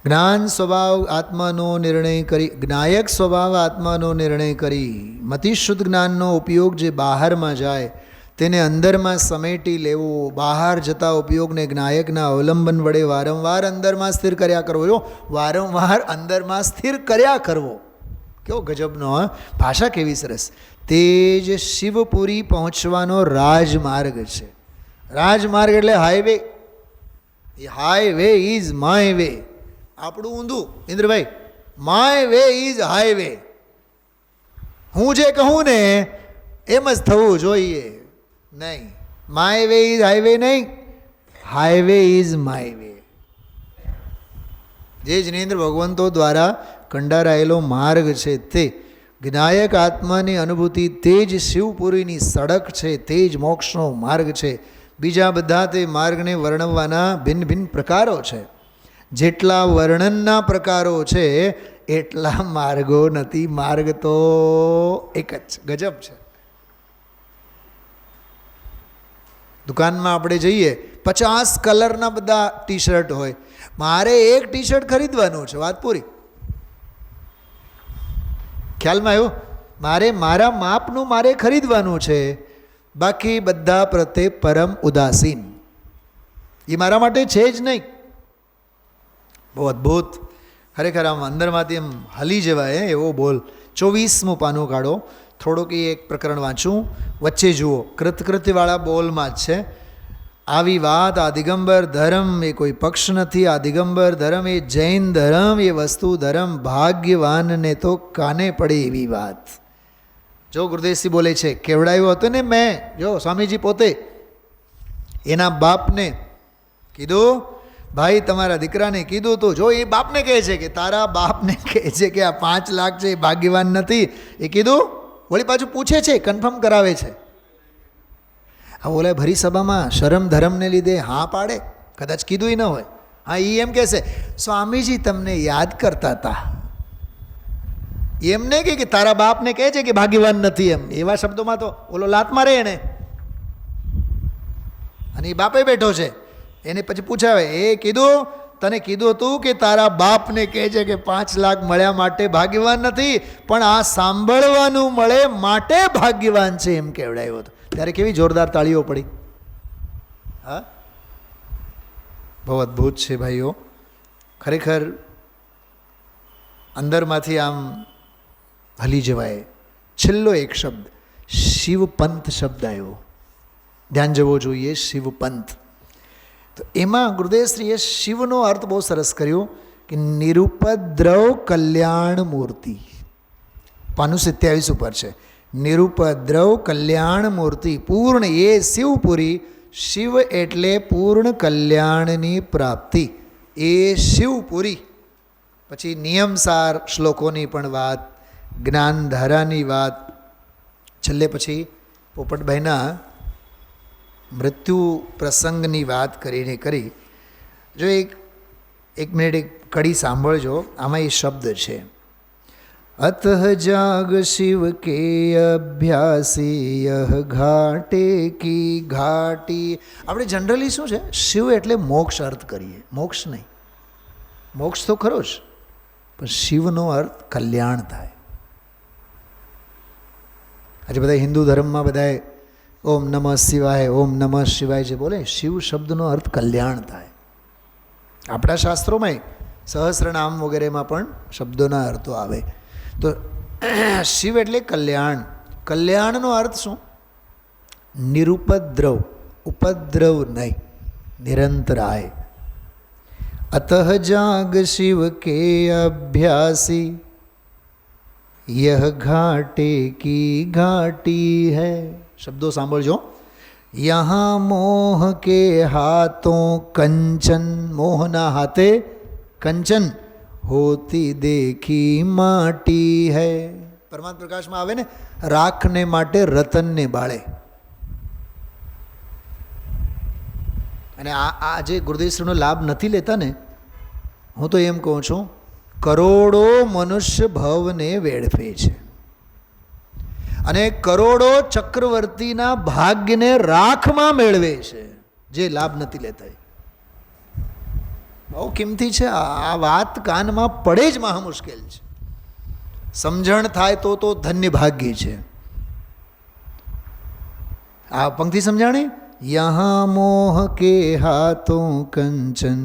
જ્ઞાન સ્વભાવ આત્માનો નિર્ણય કરી, જ્ઞાયક સ્વભાવ આત્માનો નિર્ણય કરી મતિશુદ્ધ જ્ઞાનનો ઉપયોગ જે બહારમાં જાય તેને અંદરમાં સમેટી લેવો. બહાર જતા ઉપયોગને જ્ઞાયકના અવલંબન વડે વારંવાર અંદરમાં સ્થિર કર્યા કરવો. જો વારંવાર અંદરમાં સ્થિર કર્યા કરવો, કેવો ગજબનો ભાષા, કેવી સરસ. તે જ શિવપુરી પહોંચવાનો રાજમાર્ગ છે. રાજમાર્ગ એટલે highway. Highway is my way. આપણું ઊંધું ઇન્દ્રભાઈ, માય વે ઇઝ હાઈવે. હું જે કહું ને એમ જ થવું જોઈએ. નહીં, માય વે ઇઝ હાઈવે નહીં, હાઈવે ઇઝ માય વે. જે જિનેન્દ્ર ભગવંતો દ્વારા કંડારાયેલો માર્ગ છે તે જ્ઞાયક આત્માની અનુભૂતિ, તે જ શિવપુરીની સડક છે, તે જ મોક્ષનો માર્ગ છે. બીજા બધા તે માર્ગને વર્ણવવાના ભિન્ન ભિન્ન પ્રકારો છે. જેટલા વર્ણનના પ્રકારો છે એટલા માર્ગો નથી. માર્ગ તો એક જ. ગજબ છે. દુકાનમાં આપણે જઈએ, 50 કલરના બધા ટી શર્ટ હોય. મારે એક ટી શર્ટ ખરીદવાનું છે, વાત પૂરી. ખ્યાલમાં આવ્યું? મારે મારા માપનું મારે ખરીદવાનું છે, બાકી બધા પ્રત્યે પરમ ઉદાસીન. એ મારા માટે છે જ નહીં. બહુ અદ્ભુત, ખરેખર આમ અંદરમાંથી એમ હલી જવાય એવો બોલ. 24મું પાનું કાઢો, થોડુંક એ એક પ્રકરણ વાંચું, વચ્ચે જુઓ. કૃતકૃત્યવાળા બોલમાં જ છે. આવી વાત, આ દિગંબર ધર્મ એ કોઈ પક્ષ નથી. આ દિગંબર ધર્મ એ જૈન ધર્મ, એ વસ્તુ ધર્મ ભાગ્યવાનને તો કાને પડે એવી વાત. જો ગુરુદેવસિંહ બોલે છે, કેવડાવ્યો હતો ને મેં, જો સ્વામીજી પોતે એના બાપને કીધું, ભાઈ તમારા દીકરાને કીધું તો જો એ બાપને કહે છે કે તારા બાપને કહે છે કે આ 5 લાખ છે એ ભાગ્યવાન નથી. એ કીધું, વળી પાછું પૂછે છે, કન્ફર્મ કરાવે છે. આ ઓલા ભરી સભામાં શરમ ધર્મને લીધે હા પાડે, કદાચ કીધું ન હોય. હા, એ એમ કહેશે સ્વામીજી તમને યાદ કરતા હતા. એમ નહીં કે તારા બાપને કહે છે કે ભાગ્યવાન નથી, એમ એવા શબ્દોમાં તો ઓલો લાત મારે એને. અને એ બાપે બેઠો છે, એને પછી પૂછાવે, એ કીધું, તને કીધું હતું કે તારા બાપને કહે છે કે 5 લાખ મળ્યા માટે ભાગ્યવાન નથી, પણ આ સાંભળવાનું મળે માટે ભાગ્યવાન છે, એમ કહેવડાવ્યો હતો. ત્યારે કેવી જોરદાર તાળીઓ પડી. હા, બહુ અદ્ભુત છે ભાઈઓ. ખરેખર અંદરમાંથી આમ હલી જવાય. છેલ્લો એક શબ્દ શિવપંથ શબ્દ આવ્યો, ધ્યાન જવો જોઈએ. શિવપંથ, તો એમાં ગુરુદેવશ્રીએ શિવનો અર્થ બહુ સરસ કર્યો કે નિરુપદ્રવ કલ્યાણ મૂર્તિ. પાનું 27 ઉપર છે. નિરુપદ્રવ કલ્યાણ મૂર્તિ, પૂર્ણ એ શિવપુરી. શિવ એટલે પૂર્ણ કલ્યાણની પ્રાપ્તિ, એ શિવપુરી. પછી નિયમસાર શ્લોકોની પણ વાત, જ્ઞાનધારાની વાત. છેલ્લે પછી પોપટભાઈના મૃત્યુ પ્રસંગની વાત કરીને કરી. જો એક મિનિટ એક કડી સાંભળજો. આમાં એ શબ્દ છે, અતઃ જાગ શિવ કે અભ્યાસી યહ ઘાટે કી ઘાટી. આપણે જનરલી શું છે, શિવ એટલે મોક્ષ અર્થ કરીએ. મોક્ષ નહીં, મોક્ષ તો ખરો જ, પણ શિવનો અર્થ કલ્યાણ થાય. આજે બધા હિન્દુ ધર્મમાં બધાએ ઓમ નમઃ શિવાય, ઓમ નમઃ શિવાય જે બોલે, શિવ શબ્દનો અર્થ કલ્યાણ થાય. આપણા શાસ્ત્રોમાં સહસ્રનામ વગેરેમાં પણ શબ્દોના અર્થો આવે. તો શિવ એટલે કલ્યાણ. કલ્યાણનો અર્થ શું? નિરુપદ્રવ, ઉપદ્રવ નહીં, નિરંતરાય. અતઃ જાગ શિવ કે અભ્યાસી યહ ઘાટે કી ઘાટી હૈ. શબ્દો સાંભળજો. યહાં મોહ કે હાથોં કંચન, મોહના હાથે કંચન, હોતી દેખી માટી હૈ. પરમાત્મ પ્રકાશમાં આવે ને, રાખને માટે રતનને બાળે. અને આ જે ગુરુદેવશ્રીનો લાભ નથી લેતા ને, હું તો એમ કહું છું, કરોડો મનુષ્ય ભવને વેડફે છે અને કરોડો ચક્રવર્તીના ભાગ્યને રાખમાં મેળવે છે, જે લાભ નથી લેતા. બહુ કિંમતી છે. આ વાત કાનમાં પડે જ મહા મુશ્કેલ છે. સમજણ થાય તો ધન્ય ભાગ્ય છે. આ પંક્તિ સમજાણી? યહાં મોહ કે હાથોં કંચન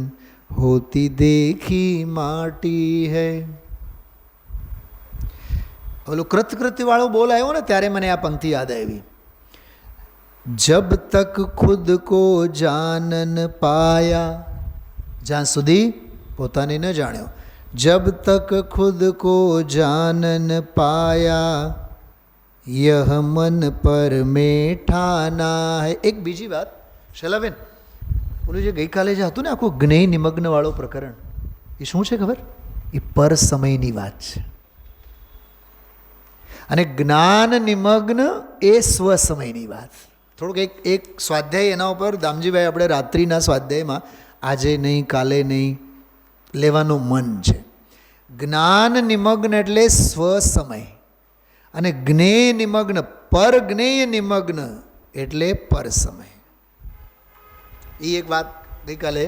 હોતી દેખી માટી હૈ. ઓલું કૃતકૃત્યવાળો બોલ આવ્યો ને ત્યારે મને આ પંક્તિ યાદ આવી. જબ તક ખુદ કો જાનન પાયા, જ્યાં સુધી પોતાને ન જાણ્યો. જબ તક ખુદ કો જાનન પાયા યહ મન પર મેં ઠાના હૈ. એક બીજી વાત શૈલાબેન, ઓલું જે ગઈકાલે જે હતું ને આખું જ્ઞેય નિમગ્ન વાળો પ્રકરણ, એ શું છે ખબર? એ પર સમયની વાત છે. અને જ્ઞાન નિમગ્ન એ સ્વ સમયની વાત. થોડુંક એક સ્વાધ્યાય એના ઉપર દામજીભાઈ આપણે રાત્રિના સ્વાધ્યાયમાં આજે નહીં કાલે નહીં લેવાનું મન છે. જ્ઞાન નિમગ્ન એટલે સ્વ સમય, અને જ્ઞેય નિમગ્ન પર જ્ઞેય નિમગ્ન એટલે પર સમય. એ એક વાત ગઈકાલે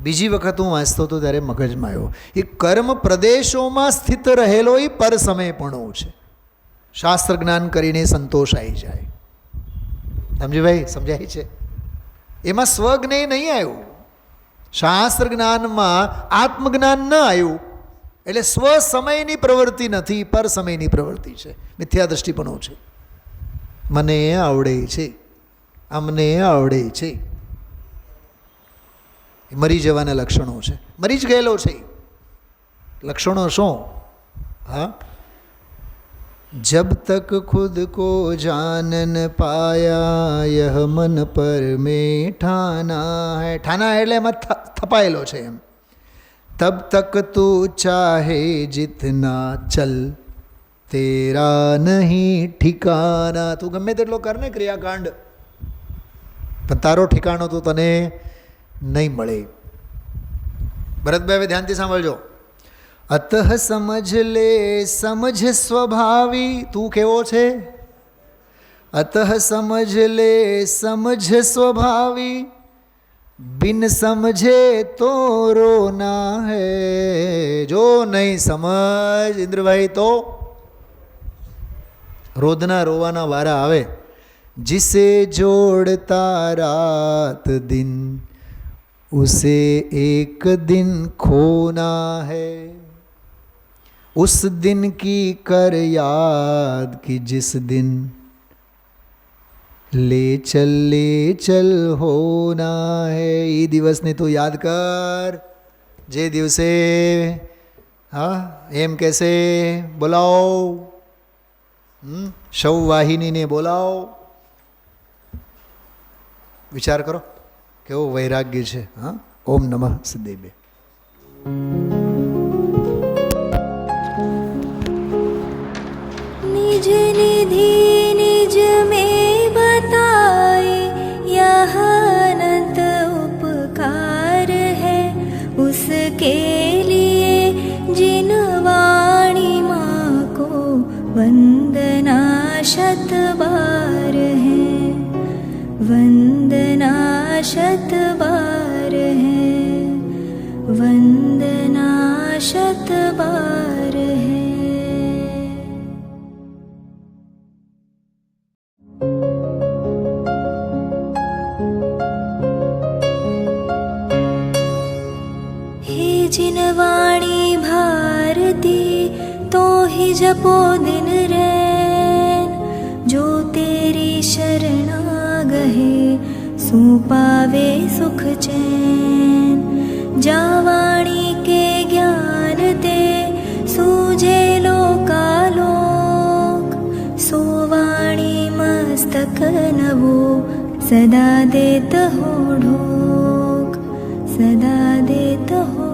બીજી વખત હું વાંચતો હતો ત્યારે મગજમાં આવ્યો. એ કર્મ પ્રદેશોમાં સ્થિત રહેલો એ પર સમયપણું છે. શાસ્ત્ર જ્ઞાન કરીને સંતોષ આવી જાય. સમજીભાઈ સમજાય છે? એમાં સ્વજ્ઞેય નહીં આવ્યું. શાસ્ત્ર જ્ઞાનમાં આત્મજ્ઞાન ન આવ્યું એટલે સ્વ સમયની પ્રવૃત્તિ નથી, પર સમયની પ્રવૃત્તિ છે. મિથ્યા દ્રષ્ટિપણું છે. મને આવડે છે, અમને આવડે છે. મરી જવાના લક્ષણો છે. મરી જ ગયેલો છે. લક્ષણો શું? હા, જબ તક ખુદ કો જાનન પાયા યહ મન પર મેં ઠાના હૈ. ઠાના એટલે એમાં થપાયેલો છે એમ. તબ તક તું ચાહે જીતના ચલ તેરા નહીં ઠિકાના. તું ગમે તેટલો કર ને ક્રિયાકાંડ, પણ તારો ઠેકાણો તો તને નહીં મળે. ભરતભાઈ હવે ધ્યાનથી સાંભળજો. અતઃ સમજ લે સમજ સ્વભાવી. તું કેવો છે? અતઃ સમજ લે સમજ સ્વભાવી બિન સમજે તો રોના હૈ. જો નહીં સમજ ઇન્દ્રભાઈ તો રોદના રોવાના વારા આવે. जिसे जोड़ता रात दिन उसे एक दिन खोना है. उस दिन की कर याद कि जिस दिन ले चल होना है. એ દિવસને તો યાદ કર જે દિવસે હા એમ કહેશે બોલાવો, શવ વાહિનીને બોલાવો. વિચાર કરો કેવો વૈરાગ્ય છે. હા, ઓમ નમઃ સિદ્ધેભ્ય. निज निधि निज में बताए यह अनंत उपकार है उसके लिए जिन वाणी माँ को वंदना शत बार है. वंदना शत बार है. वंदना शत बार है. हे जिन वाणी भारती तो ही जपो दिन रैन. जो तेरी शरणा गहे सो पावे सुख चैन. जा वाणी के ज्ञान ते सूझे लोकालोक. सो वाणी मस्तक नवो सदा देत हो ढोक. सदा देत हो